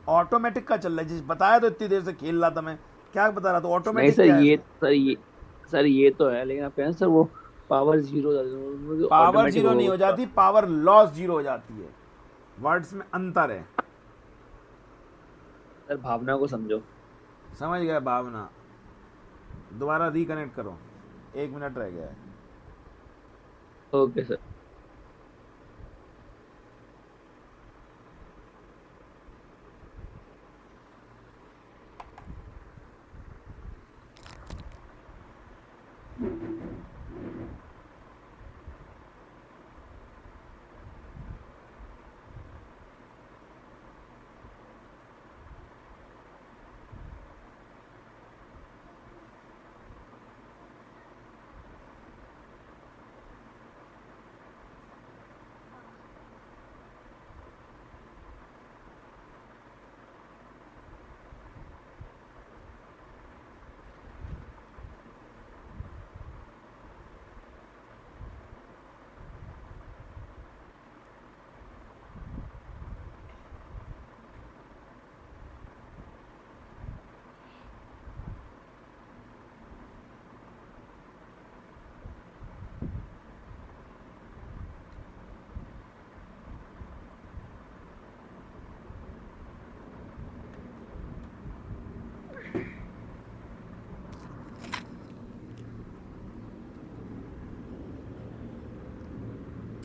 ऑटोमेटिक का चल रहा है, जिस बताया तो इतनी देर से खेल रहा था मैं, क्या बता रहा था? नहीं ऑटोमेटिक सर, क्या है? सर ये तो है, लेकिन आप कह रहे हैं सर वो पावर जीरो पावर जीरो नहीं हो जाती, पावर लॉस जीरो हो जाती है। वर्ड्स में अंतर है, सर भावना को समझो। समझ गया भावना? दोबारा रिकनेक्ट करो, 1 मिनट रह गया है। Okay sir.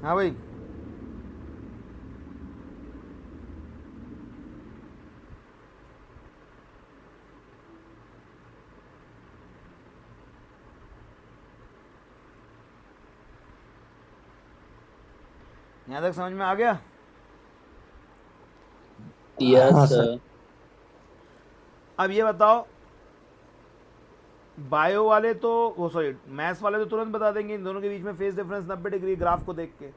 हाँ भाई, यहाँ तक समझ में आ गया? यस हाँ सर। सर। अब ये बताओ, बायो वाले तो वो सॉरी मैथ्स वाले तो तुरंत बता देंगे इन दोनों के बीच में फेज डिफरेंस 90 डिग्री ग्राफ को देख के।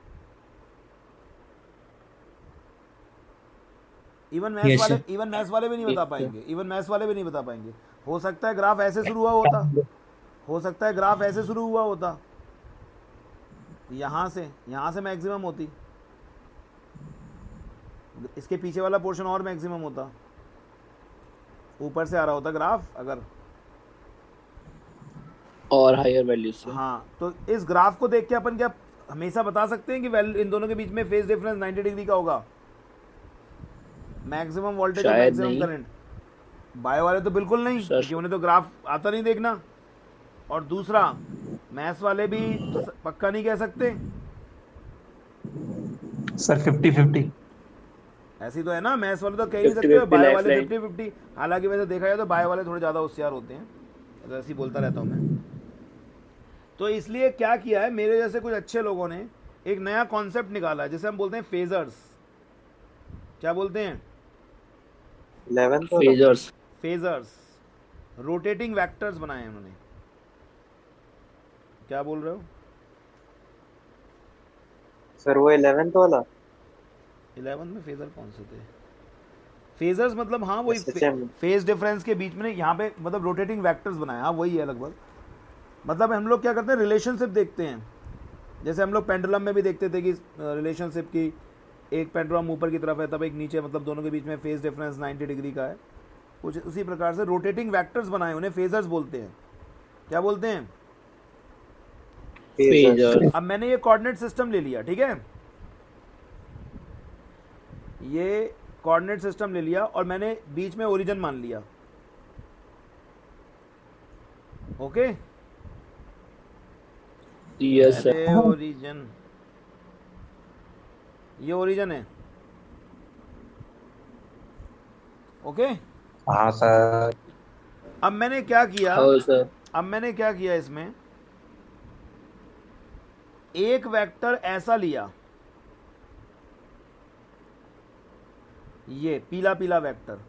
Even Yes, sir. मैथ्स वाले भी नहीं बता Yes, sir. पाएंगे, इवन मैथ्स वाले भी नहीं बता पाएंगे। हो सकता है ग्राफ ऐसे शुरू हुआ होता, हो सकता है ग्राफ ऐसे शुरू हुआ होता, यहाँ से मैक्सिमम होती, इसके पीछे वाला पोर्शन और मैक्सिमम होता, ऊपर से आ रहा होता ग्राफ अगर। और हायर वैल्यू से। हाँ, तो इस ग्राफ को देख के अपन क्या हमेशा बता सकते हैं कि वैल्यू इन दोनों के बीच में फेज डिफरेंस 90 डिग्री का होगा, मैक्सिमम वोल्टेज और शायद मैक्सिमम नहीं। करंट? बायो वाले तो बिल्कुल नहीं, सर। क्योंकि उन्हें तो ग्राफ आता नहीं देखना। और दूसरा, मैथ्स वाले भी पक्का नहीं कह सकते। सर 50-50। ऐसी तो है ना, मैथ्स वाले तो कह ही नहीं 50-50 सकते, बायो वाले lifeline। 50-50। हालांकि वैसे देखा जाए तो बायो वाले थोड़े ज़्यादा होशियार होते हैं, तो ऐसे ही बोलता रहता हूँ मैं। तो इसलिए क्या किया है, मेरे जैसे कुछ अच्छे लोगों ने एक नया कॉन्सेप्ट निकाला है जिसे हम बोलते हैं फेजर्स। क्या बोलते हैं? 11 तो फेजर्स। फेजर्स, रोटेटिंग वेक्टर्स बनाए हैं उन्होंने। क्या बोल रहे हो? सर वो 11th वाला 11 में फेजर कौन से थे? फेजर्स मतलब हाँ वही SHM। फेज डिफरेंस के बीच में यहाँ पे मतलब रोटेटिंग वेक्टर्स बनाए, हाँ वही है लगभग। मतलब हम लोग क्या करते हैं, रिलेशनशिप देखते हैं। जैसे हम लोग पेंडुलम में भी देखते थे कि रिलेशनशिप की एक पेंडुलम ऊपर की तरफ है तब एक नीचे, मतलब दोनों के बीच में फेज डिफरेंस 90 डिग्री का है। कुछ उसी प्रकार से रोटेटिंग वेक्टर्स बनाए, उन्हें फेजर्स बोलते हैं। क्या बोलते हैं? फेजर्स। अब मैंने ये कोऑर्डिनेट सिस्टम ले लिया, ठीक है, ये कोऑर्डिनेट सिस्टम ले लिया और मैंने बीच में ओरिजिन मान लिया। Okay, yes sir. अरे ओरिजिन, ये ओरिजिन है। ओके, हाँ सर। अब मैंने क्या किया, हाँ सर। अब मैंने क्या किया, इसमें एक वेक्टर ऐसा लिया, ये पीला पीला वेक्टर।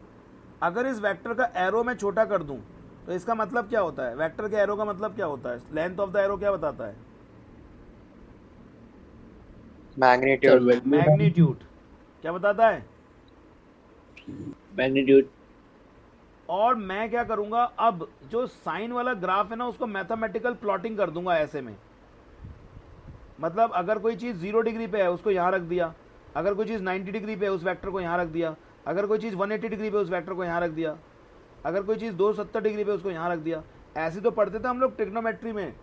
अगर इस वेक्टर का एरो मैं छोटा कर दूं तो इसका मतलब क्या होता है? वेक्टर के एरो का मतलब क्या होता है? लेंथ ऑफ द एरो क्या बताता है? मैग्नीट्यूड। मैग्नीट्यूड क्या बताता है? मैग्नीट्यूड। और मैं क्या करूंगा, अब जो साइन वाला ग्राफ है ना उसको मैथमेटिकल प्लॉटिंग कर दूंगा ऐसे में। मतलब अगर कोई चीज़ 0 डिग्री पे है उसको यहाँ रख दिया, अगर कोई चीज़ 90 डिग्री पे है उस वेक्टर को यहाँ रख दिया, अगर कोई चीज़ 180 डिग्री पे उस वेक्टर को यहाँ रख दिया, अगर कोई चीज़ 270 डिग्री पे उसको यहाँ रख दिया। ऐसे तो पढ़ते थे हम लोग ट्रिग्नोमेट्री में।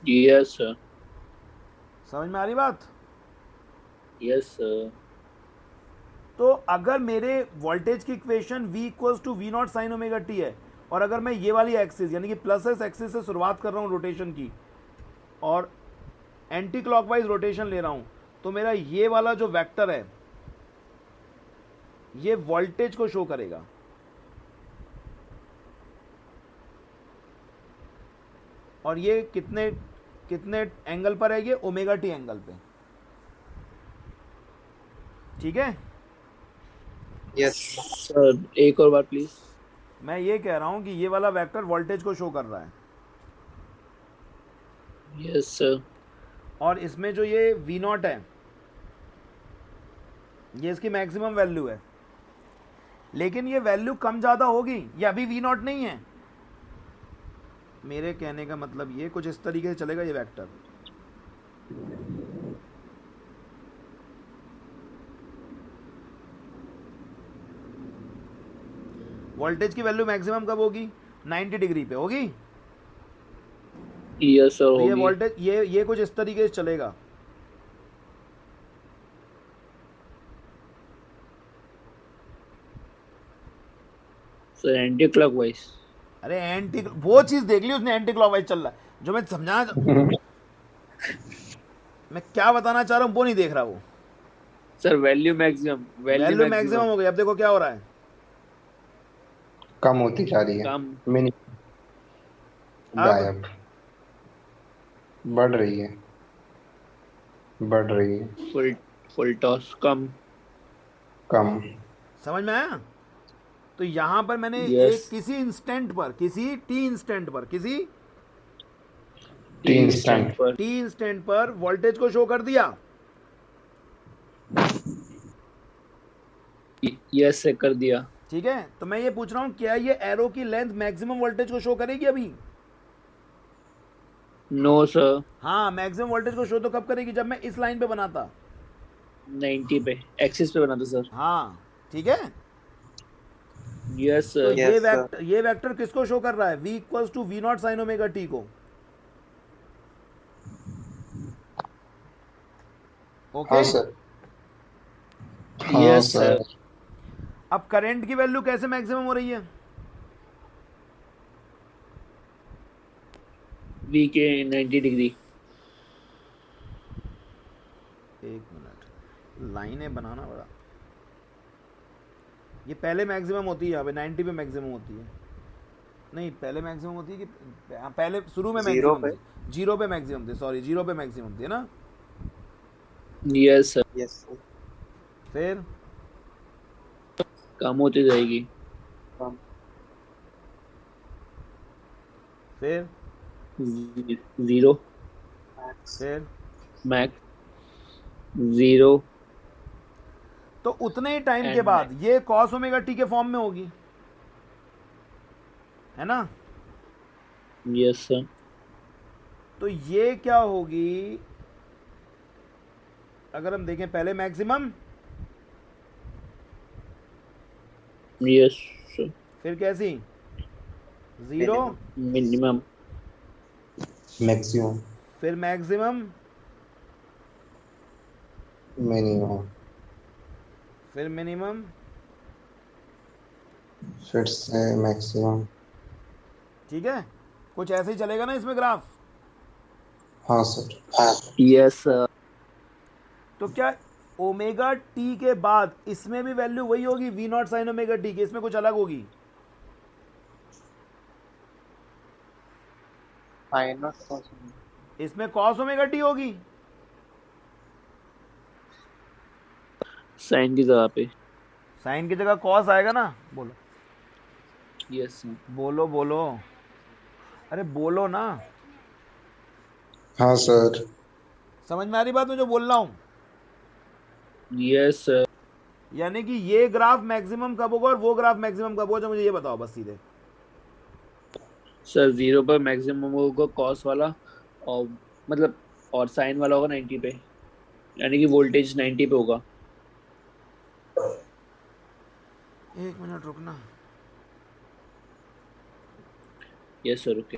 Yes sir. समझ में आ रही बात? Yes sir. तो अगर मेरे वोल्टेज की equation V equals to V not sine omega t है, और अगर मैं ये वाली एक्सिस यानी कि प्लस एस एक्सिस से शुरुआत कर रहा हूँ रोटेशन की और एंटी क्लॉकवाइज रोटेशन ले रहा हूँ, तो मेरा ये वाला जो वेक्टर है ये वोल्टेज को शो करेगा। और ये कितने कितने एंगल पर है? ये ओमेगा टी एंगल पे, ठीक है। यस सर एक और बार प्लीज। मैं ये कह रहा हूं कि ये वाला वेक्टर वोल्टेज को शो कर रहा है, यस सर। और इसमें जो ये वी नॉट है ये इसकी मैक्सिमम वैल्यू है। लेकिन ये वैल्यू कम ज़्यादा होगी, ये अभी वी नॉट नहीं है। मेरे कहने का मतलब ये कुछ इस तरीके से चलेगा ये वेक्टर। वोल्टेज की वैल्यू मैक्सिमम कब होगी? 90 डिग्री पे होगी। यस सर तो ये होगी। वोल्टेज ये कुछ इस तरीके से चलेगा। Sir anti clockwise. अरे एंटी, वो चीज देख ली उसने, एंटी क्लॉकवाइज चल रहा है। जो मैं समझाना मैं क्या बताना चाह रहा हूँ वो नहीं देख रहा वो। Sir value maximum. Value maximum हो गई। अब देखो क्या हो रहा है, कम होती जा रही है। कम। मिनी अब गायब। बढ़ रही है। बढ़ रही है। फुल फुल टॉस कम। कम। समझ में आया? तो यहाँ पर मैंने Yes. एक किसी इंस्टेंट पर, किसी टी इंस्टेंट पर, किसी तीन स्टैंड स्टैंड। पर। टी इंस्टेंट पर वोल्टेज को शो कर दिया। यस से कर दिया। ठीक है, तो मैं ये पूछ रहा हूँ क्या ये एरो की लेंथ मैक्सिमम वोल्टेज को शो करेगी अभी? No sir. हाँ, मैक्सिमम वोल्टेज को शो तो कब करेगी? जब मैं इस लाइन पे बनाता। 90 पे एक्सिस पे बना था सर। हाँ, ठीक है। यस तो सर। Yes, ये वेक्टर किसको शो कर रहा है? v equals to V not sine omega t को। ओके, हाँ सर। हाँ यस सर। सर। अब करंट की वैल्यू कैसे मैक्सिमम हो रही है? वी के 90 डिग्री। एक मिनट, लाइनें बनाना बड़ा। ये पहले मैक्सिमम होती है, यहाँ पे 90 पे मैक्सिमम होती है। नहीं, पहले मैक्सिमम होती है कि पहले शुरू में Zero मैक्सिमम पे। थी? जीरो पे मैक्सिमम थी, सॉरी, जीरो पे मैक्सिमम थी ना। Yes sir. yes, sir. फिर कम होती जाएगी। कम। फिर जीरो। Max. फिर मैक्स जीरो। तो उतने ही टाइम के And बाद ये कॉस ओमेगा टी के फॉर्म में होगी, है ना? Yes sir. तो ये क्या होगी अगर हम देखें? पहले मैक्सिमम, यस सर। फिर कैसी? Zero, minimum. मैक्सिमम। फिर मैक्सिमम, मिनिमम। फिर मिनिमम, फिर से मैक्सिमम। ठीक है? कुछ ऐसे ही चलेगा ना इसमें ग्राफ? हाँ सर। हाँ। Yes sir. तो क्या ओमेगा टी के बाद इसमें भी वैल्यू वही होगी, V not sine omega t की? इसमें कुछ अलग होगी? I not possible. इसमें कॉस ओमेगा टी होगी। साइन की जगह पे। साइन की जगह कॉस आएगा ना? बोलो यस सर। बोलो बोलो, अरे बोलो ना। हाँ सर। समझ में आ रही बात मैं जो बोल रहा हूँ? Yes sir. यानी कि ये ग्राफ मैक्सिमम कब होगा और वो ग्राफ मैक्सिमम कब होगा? मुझे ये बताओ बस सीधे। सर जीरो पर मैक्सिमम होगा कॉस वाला, और मतलब और साइन वाला होगा 90 पे, यानी कि वोल्टेज 90 पे होगा। एक मिनट रुकना। Yes sir. ओके।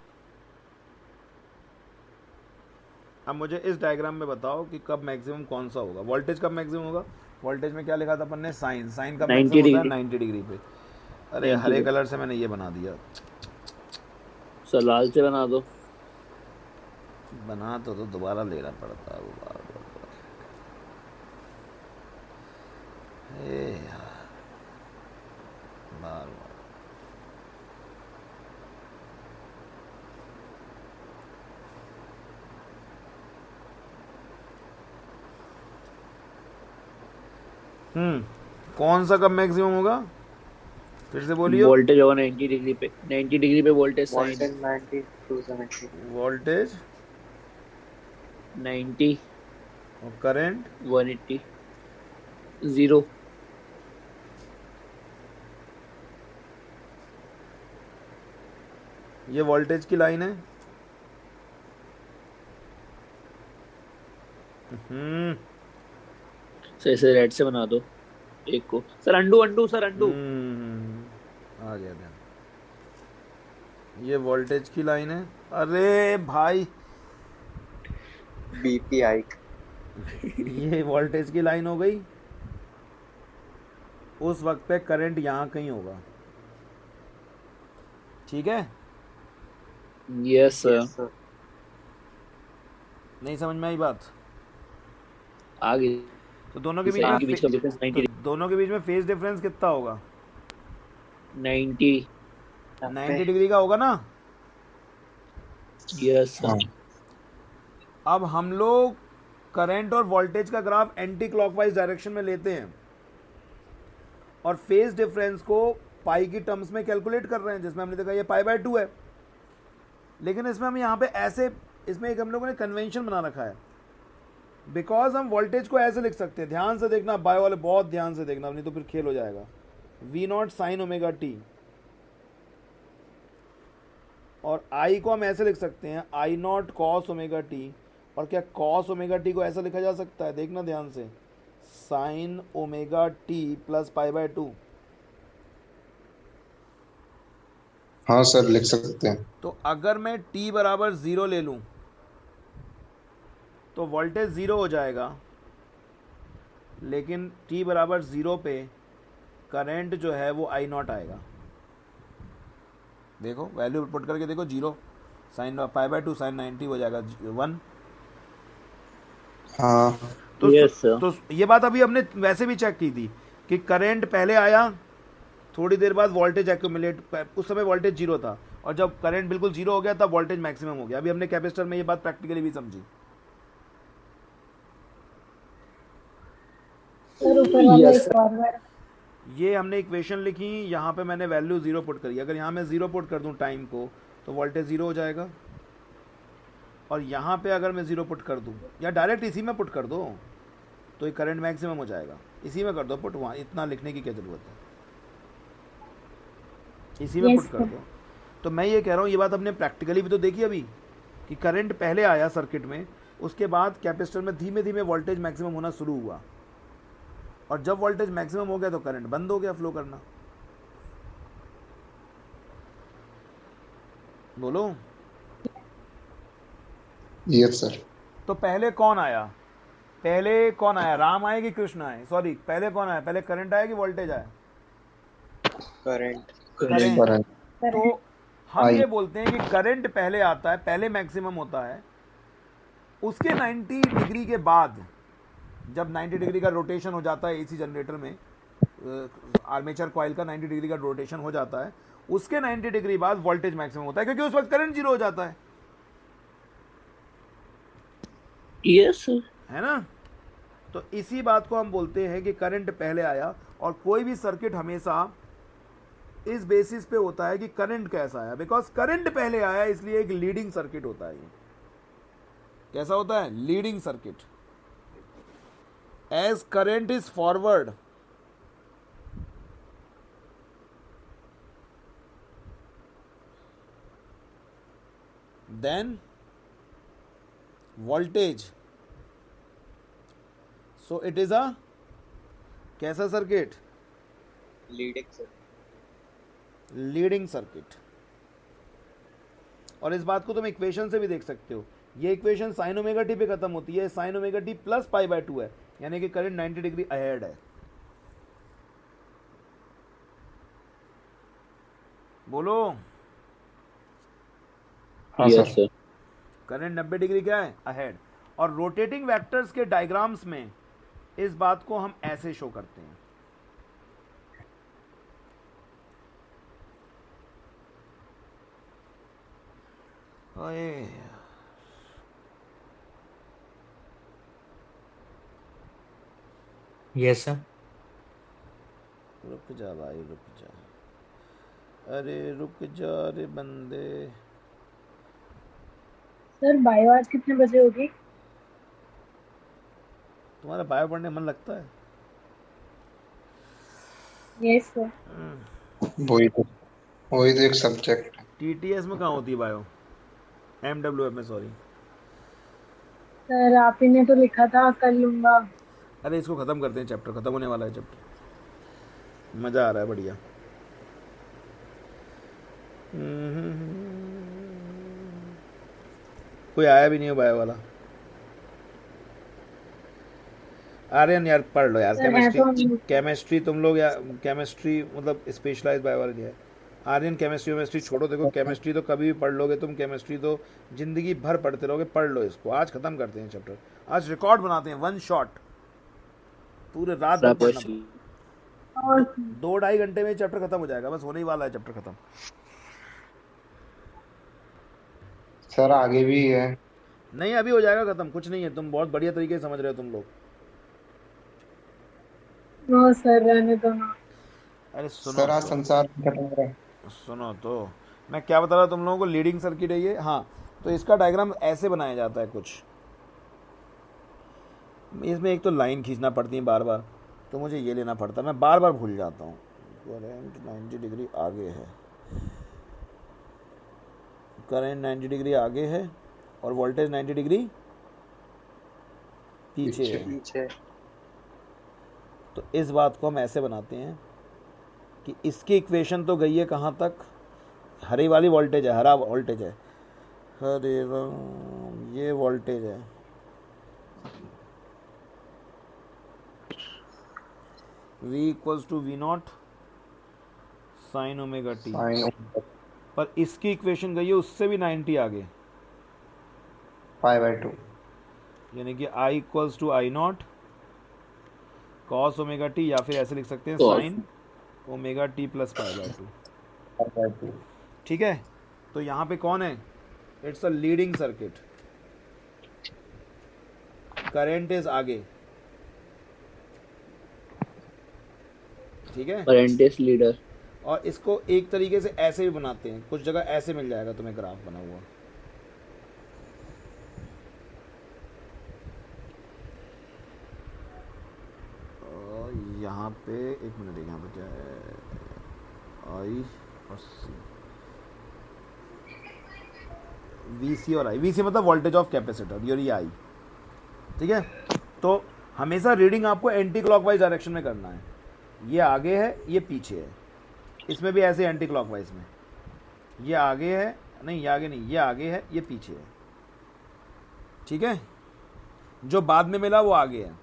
अब मुझे इस डायग्राम में बताओ कि कब मैक्सिमम कौन सा होगा? वोल्टेज कब मैक्सिमम होगा? वोल्टेज में क्या लिखा था अपन ने? साइन। साइन कब 90 मैक्सिमम होता है? डिग्री। 90 डिग्री पे। अरे 90 हरे पे। कलर से मैंने ये बना दिया। सर लाल से बना दो। बना तो दोबारा लेना पड़ता है वो बार बार। ए यार, बार बार। कौन सा कब मैक्सिमम होगा? फिर से बोलियो। वोल्टेज होगा 90 डिग्री पे। 90 डिग्री पे voltage sine. Voltage 90 to 70. Voltage 90 और करंट 180 जीरो। ये वोल्टेज की लाइन है। सर इसे रेड से बना दो एक को। Sir undo undo sir undo. आ गया ध्यान। ये वोल्टेज की लाइन है। अरे भाई, BP hike. ये वोल्टेज की लाइन हो गई। उस वक्त पे करंट यहाँ कहीं होगा, ठीक है? Yes sir. Yes, sir. नहीं समझ में आई बात? आगे तो दोनों के बीच साइन के में बीच का डिफरेंस 90 तो दोनों के बीच में फेज डिफरेंस कितना होगा? 90। 90 डिग्री का होगा ना? Yes sir. हाँ। अब हम लोग करंट और वोल्टेज का ग्राफ एंटी क्लॉकवाइज डायरेक्शन में लेते हैं और फेज डिफरेंस को पाई की टर्म्स में कैलकुलेट कर रहे हैं, जिसमें हमने देखा ये पाई/2 है। लेकिन इसमें हम यहाँ पे ऐसे, इसमें एक हम लोगों ने कन्वेंशन बना रखा है, बिकॉज हम वोल्टेज को ऐसे लिख सकते हैं। ध्यान से देखना बायो वाले, बहुत ध्यान से देखना, नहीं तो फिर खेल हो जाएगा। V0 sin ओमेगा टी, और I को हम ऐसे लिख सकते हैं I0 cos ओमेगा टी। और क्या cos ओमेगा टी को ऐसा लिखा जा सकता है? देखना ध्यान से, sin ओमेगा टी प्लस पाई/2। हाँ सर, लिख सकते हैं। तो अगर मैं t बराबर 0 ले लूँ तो वोल्टेज 0 हो जाएगा, लेकिन t बराबर 0 पे करंट जो है वो I0 आएगा। देखो वैल्यू पुट करके देखो, 0 साइन पाई/2 साइन 90 हो जाएगा 1। हाँ तो Yes, sir. तो ये बात अभी हमने वैसे भी चेक की थी कि करंट पहले आया, थोड़ी देर बाद वोल्टेज एक्यूमुलेट, उस समय वोल्टेज 0 था, और जब करंट बिल्कुल 0 हो गया तब वोल्टेज मैक्सिमम हो गया। अभी हमने कैपेसिटर में ये बात प्रैक्टिकली भी समझी। सर ऊपर वाला Yes, एक sir. फॉरवर्ड। ये हमने इक्वेशन लिखी, यहाँ पे मैंने वैल्यू 0 पुट करी। अगर यहाँ मैं 0 पुट कर दूँ टाइम को तो वोल्टेज 0 हो जाएगा, और यहाँ पे अगर मैं 0 पुट कर दूँ, या डायरेक्ट इसी में पुट कर दो तो ये करंट मैक्सिमम हो जाएगा। इसी में कर दो पुट, वहाँ इतना लिखने की क्या ज़रूरत है, इसी में Yes, पुट कर sir. दो। तो मैं ये कह रहा हूँ, ये बात हमने प्रैक्टिकली भी तो देखी अभी कि करंट पहले आया सर्किट में, उसके बाद कैपेसिटर में धीमे धीमे वोल्टेज मैक्सिमम होना शुरू हुआ, और जब वोल्टेज मैक्सिमम हो गया तो करंट बंद हो गया फ्लो करना। बोलो। Yes sir. तो पहले कौन आया? पहले कौन आया? राम आए कि कृष्ण आए? सॉरी, पहले कौन आया? पहले करंट आया कि वोल्टेज आया? करंट। करंट। करंट। तो हम आई। ये बोलते हैं कि करंट पहले आता है, पहले मैक्सिमम होता है, उसके 90 डिग्री के बाद, जब 90 डिग्री का रोटेशन हो जाता है एसी जनरेटर में, आर्मेचर कॉइल का 90 डिग्री का रोटेशन हो जाता है, उसके 90 डिग्री बाद वोल्टेज मैक्सिमम होता है, क्योंकि उस वक्त करंट 0 हो जाता है Yes, sir. है ना? तो इसी बात को हम बोलते हैं कि करंट पहले आया। और कोई भी सर्किट हमेशा इस बेसिस पे होता है कि करंट कैसा आया, बिकॉज करंट पहले आया, इसलिए एक लीडिंग सर्किट होता है। ये कैसा होता है? Leading circuit. As current is forward, then voltage, so it is a कैसा circuit? Leading sir. Leading circuit. और इस बात को तुम इक्वेशन से भी देख सकते हो। ये इक्वेशन साइन ओमेगा टी पे खत्म होती है, साइन ओमेगा टी प्लस पाई/2 है, यानी कि करंट 90 डिग्री अहेड है। बोलो। हाँ Yes, sir. sir. Current 90 degree क्या है? अहेड। और रोटेटिंग वेक्टर्स के डायग्राम्स में इस बात को हम ऐसे शो करते हैं। ओए, यस सर। रुक जा भाई, रुक जा, अरे रुक जा रे बंदे। सर बायो आज कितने बजे होगी? तुम्हारा बायो पढ़ने मन लगता है? Yes sir. वही तो एक सब्जेक्ट है। टीटीएस में कहाँ होती है बायो? एमडब्ल्यूएफ में, सॉरी। सर आप ही ने तो लिखा था कर लूंगा। अरे इसको ख़त्म करते हैं, चैप्टर ख़त्म होने वाला है चैप्टर। मज़ा आ रहा है, बढ़िया। कोई आया भी नहीं हो बायो वाला। आर्यन यार पढ़ लो यार, सर है तो केमिस्ट्री, केमिस्ट्री तुम लोग या केमिस्ट्री मतलब स्पेशलाइज बायो वाले नहीं है। आर्यन केमिस्ट्री छोड़ो, देखो केमिस्ट्री तो कभी भी पढ़ लोगे तुम, केमिस्ट्री तो जिंदगी भर पढ़ते रहोगे। पढ़ लो इसको, आज ख़त्म करते हैं चैप्टर, आज रिकॉर्ड बनाते हैं, वन शॉट, पूरे रात भर पढ़ना। और 2-2.5 घंटे में चैप्टर खत्म हो जाएगा, बस होने ही वाला है चैप्टर खत्म। सर आगे भी है। नहीं अभी हो जाएगा खत्म, कुछ नहीं है, तुम बहुत बढ़िया तरीके से समझ रहे हो तुम लोग। नो सर, रहने दो ना। अरे सुनो सर आज तो, संसार खत्म हो रहा है। सुनो तो, मैं क्या बता रहा तुम लोगों को, लीडिंग सर्किट है ये। हाँ, तो इसका डायग्राम ऐसे बनाया जाता है कुछ, इसमें एक तो लाइन खींचना पड़ती है बार बार, तो मुझे ये लेना पड़ता है, मैं बार बार भूल जाता हूँ। करंट 90 डिग्री आगे है, करंट 90 डिग्री आगे है और वोल्टेज 90 डिग्री पीछे पीछे। है। पीछे। तो इस बात को हम ऐसे बनाते हैं कि इसकी इक्वेशन तो गई है कहाँ तक, हरी वाली वोल्टेज है, हरा वोल्टेज है, हरे राम, ये वोल्टेज है, V equals to V not sine omega t, sine पर इसकी इक्वेशन गई है उससे भी 90 आगे, π/2। यानी कि I equals to I naught cos omega T, या फिर ऐसे लिख सकते हैं Cos. Sine omega T plus π/2। π/2। ठीक है, तो यहाँ पे कौन है, it's a leading circuit, current is आगे, ठीक है। Current is leader. और इसको एक तरीके से ऐसे भी बनाते हैं, कुछ जगह ऐसे मिल जाएगा तुम्हें ग्राफ बना हुआ, और यहाँ पे एक मिनट, यहाँ पे क्या है, आई और सी, वी सी और आई, वी सी मतलब वोल्टेज ऑफ कैपेसिटर, और ये आई, ठीक है। तो हमेशा रीडिंग आपको एंटी क्लॉकवाइज डायरेक्शन में करना है, ये आगे है ये पीछे है, इसमें भी ऐसे एंटी क्लॉकवाइज में, ये आगे है, नहीं ये आगे नहीं, ये आगे है ये पीछे है, ठीक है। जो बाद में मिला वो आगे है।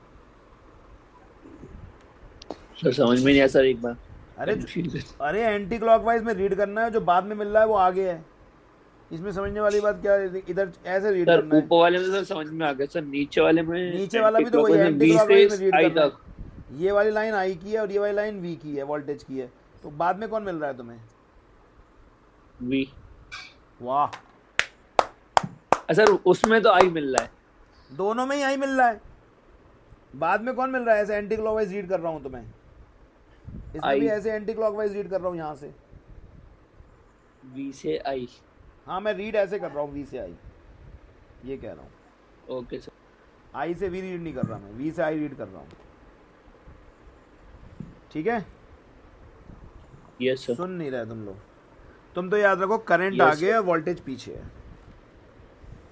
सर समझ में नहीं आया सर, एक बार। अरे एंटी क्लॉकवाइज में रीड करना है, जो बाद में मिल रहा है वो आगे है, इसमें समझने वाली बात क्या है, इधर ऐसे रीड सर करना है। ऊपर वाले में सर समझ में आ गया सर, नीचे वाले में, नीचे वाला भी तो वही है, एंटी V क्लॉकवाइज में से रीड I करना है। तक। ये वाली लाइन आई की है और ये वाली लाइन वी की है, वोल्टेज की है, तो बाद में कौन मिल रहा है तुम्हें, V। वाह, सर उसमें तो I मिल रहा है। दोनों में ही आई मिल रहा है, बाद में कौन मिल रहा है, ऐसे एंटी क्लॉकवाइज रीड कर रहा हूँ तुम्हें, इसमें भी I। ऐसे एंटी क्लॉकवाइज रीड कर रहा हूँ यहाँ से, V से I। हाँ मैं रीड ऐसे कर रहा हूँ, वी से आई, ये कह रहा हूँ, ओके सर। आई से वी रीड नहीं कर रहा मैं, वी से आई रीड कर रहा हूँ, ठीक है। Yes sir. सुन नहीं रहे तुम लोग, तुम तो याद रखो करंट Yes, आगे है वोल्टेज पीछे है,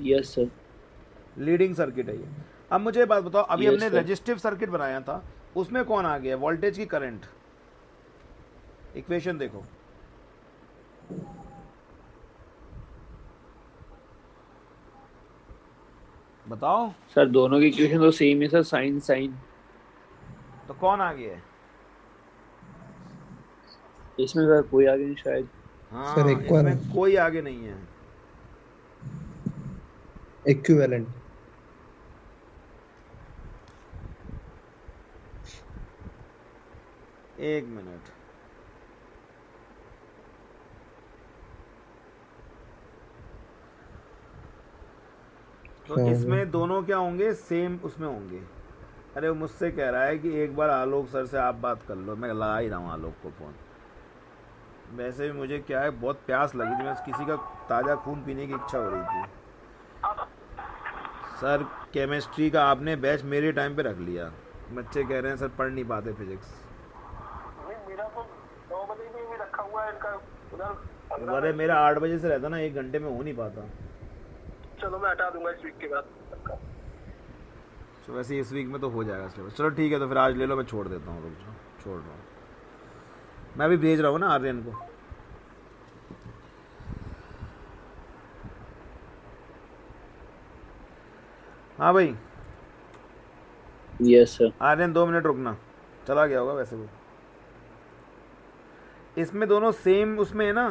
यस सर। लीडिंग सर्किट है ये। अब मुझे ये बात बताओ, अभी Yes, हमने sir. रजिस्टिव सर्किट बनाया था, उसमें कौन आ गया, वोल्टेज की करंट, इक्वेशन देखो, बताओ, सर दोनों की इक्वेशन तो सेम है सर, साइन साइन। तो कौन आ गया है, इसमें सर कोई आगे नहीं शायद। हाँ सर, एक और इसमें कोई आगे नहीं है, इक्विवेलेंट। एक मिनट, तो इसमें दोनों क्या होंगे, सेम उसमें होंगे। अरे वो मुझसे कह रहा है कि एक बार आलोक सर से आप बात कर लो, मैं लगा ही रहा हूँ आलोक को फ़ोन। वैसे भी मुझे क्या है, बहुत प्यास लगी थी, मैं किसी का ताज़ा खून पीने की इच्छा हो रही थी। सर केमिस्ट्री का आपने बैच मेरे टाइम पे रख लिया, बच्चे कह रहे हैं सर पढ़ नहीं पाते फिजिक्स। मेरा तो 9 बजे भी रखा हुआ है इनका उधर। अरे मेरा 8 बजे से रहता ना, 1 घंटे में हो नहीं पाता। चलो मैं हटा दूंगा इस वीक के बाद। तो वैसे इस वीक में तो हो जाएगा सिलेबस। चलो ठीक है, तो फिर आज ले लो, मैं छोड़ देता हूँ, रुक जाओ, छोड़ रहा हूँ, मैं भी भेज रहा हूँ ना आर्यन को। हाँ भाई, यस सर। आर्यन 2 मिनट रुकना, चला गया होगा वैसे वो। इसमें दोनों सेम उसमें है ना,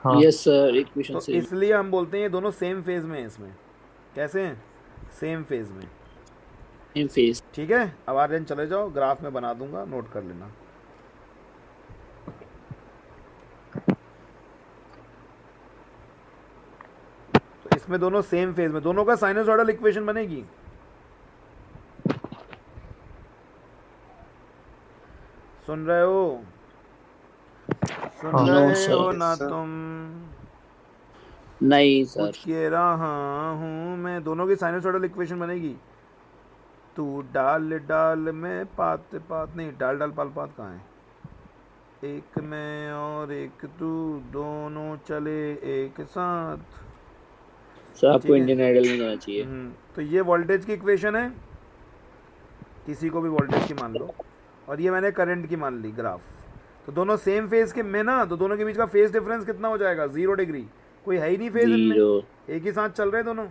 हाँ। यस सर, इक्वेशन तो सेम। इसलिए हम बोलते हैं ये दोनों सेम फेज में है। इसमें कैसे हैं, सेम फेज में, इन फेज। ठीक है। अब आर्यन चले जाओ, ग्राफ में बना दूंगा, नोट कर लेना। इसमें दोनों सेम फेज में, दोनों का साइनसॉइडल इक्वेशन बनेगी। सुन रहे हो? सुन हाँ, रहे sir. हो ना Yes, sir. तुम? नहीं सर। पूछ के रहा हूँ मैं, दोनों की साइनसॉइडल इक्वेशन बनेगी। तू डाल डाल में पात पात नहीं, डाल डाल पाल पात कहाँ है? एक मैं और एक तू, दोनों चले एक साथ। सर ठीक आपको है। इंडियन आइडल में जाना चाहिए। तो ये वोल्टेज की इक्वेशन है, किसी को भी वोल्टेज की मान लो, और ये मैंने करंट की मान ली ग्राफ। तो दोनों सेम फेज के में ना, तो दोनों के बीच का फेज डिफरेंस कितना हो जाएगा? 0 डिग्री। कोई है ही नहीं फेज इनमें, 0 एक ही साथ चल रहे हैं दोनों।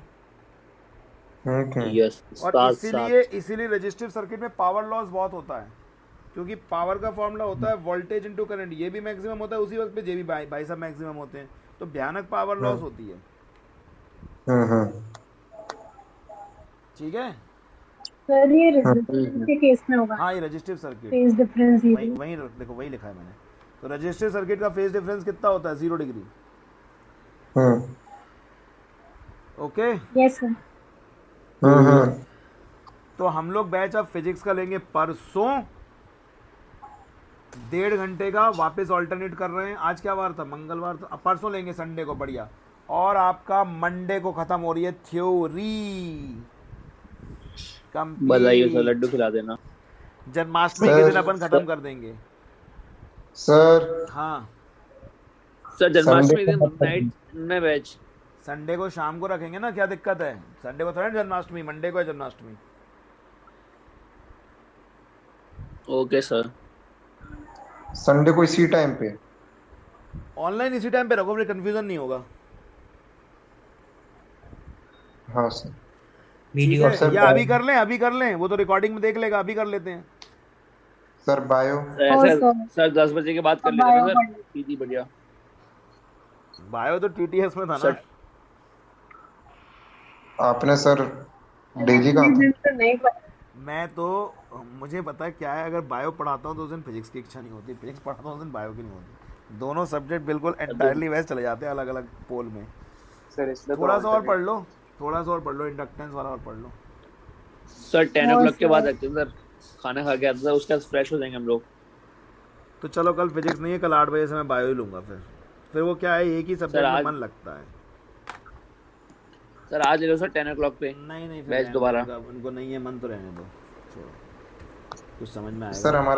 ओके। यस और साथ इसीलिए रजिस्टिव सर्किट में पावर लॉस बहुत होता है, क्योंकि पावर का फॉर्मूला होता है वोल्टेज इनटू करंट। ये भी मैक्सिमम होता है उसी वक्त पे, जे भी बाई सब मैक्सिमम होते हैं, तो भयानक पावर लॉस होती है। ठीक है। सर ये रेजिस्टेंस के केस में होगा, हाँ, ये रजिस्टिव सर्किट, फेज डिफरेंस ही वही देखो, वही लिखा है मैंने। तो रजिस्टिव सर्किट का फेज डिफरेंस कितना होता है? 0 डिग्री। ओके। Yes sir. तो हम लोग बैच ऑफ फिजिक्स का लेंगे परसों, 1.5 घंटे का। वापस ऑल्टरनेट कर रहे हैं। आज क्या वार था? मंगलवार था। अब परसों लेंगे संडे को, बढ़िया। और आपका मंडे को खत्म हो रही है थ्योरी बधाई सर, कंप्लीट। लड्डू खिला देना। जन्माष्टमी के दिन अपन खत्म कर देंगे। सर हाँ, सर जन्माष्टमी Sunday दिन को नाइट में बैच। संडे को शाम को रखेंगे ना, क्या दिक्कत है? संडे को थोड़ा जन्माष्टमी, मंडे को है जन्माष्टमी। Okay sir. संडे को इसी टाइम पे। ऑनलाइन इसी टाइम पे रखो, फिर कंफ्यूजन नहीं होगा। हाँ सर। ठीक वीडियो है, सर, या अभी कर लें? अभी कर लें, वो तो रिकॉर्डिंग में देख लेगा। अभी कर लेते हैं। Sir bio. सर 10 बजे के बाद कर लेते हैं सर, सीधी बढ़िया। बायो तो टीटीएस में था ना। सर आपने सर डेली कहा था? तो नहीं पता। मैं तो, मुझे पता है क्या है, अगर बायो पढ़ाता हूँ तो उस दिन फिजिक्स की इच्छा नहीं होती, फिजिक्स पढ़ाता हूँ उस दिन बायो की नहीं होती। दोनों सब्जेक्ट बिल्कुल एंटायरली वैसे चले जाते हैं, अलग अलग पोल में। सर इसलिए थोड़ा सा और पढ़ लो, थोड़ा सा और पढ़ लो, इंडक्टेंस वाला और पढ़ लो। सर 10 o'clock के बाद रखते हैं सर, खाना खा के आता है, उसके बाद फ्रेश हो जाएंगे हम लोग। तो चलो, कल फिजिक्स नहीं है, कल 8 बजे से मैं बायो ही लूँगा। फिर वो क्या है, एक ही सब्जेक्ट में आज- मन लगता है। सर आज ले लो सर 10 o'clock पे। नहीं, फिर बैच रहने दोबारा। दो, उनको नहीं है मन तो रहने दो, छोड़ो, कुछ समझ में आएगा। सर हमारा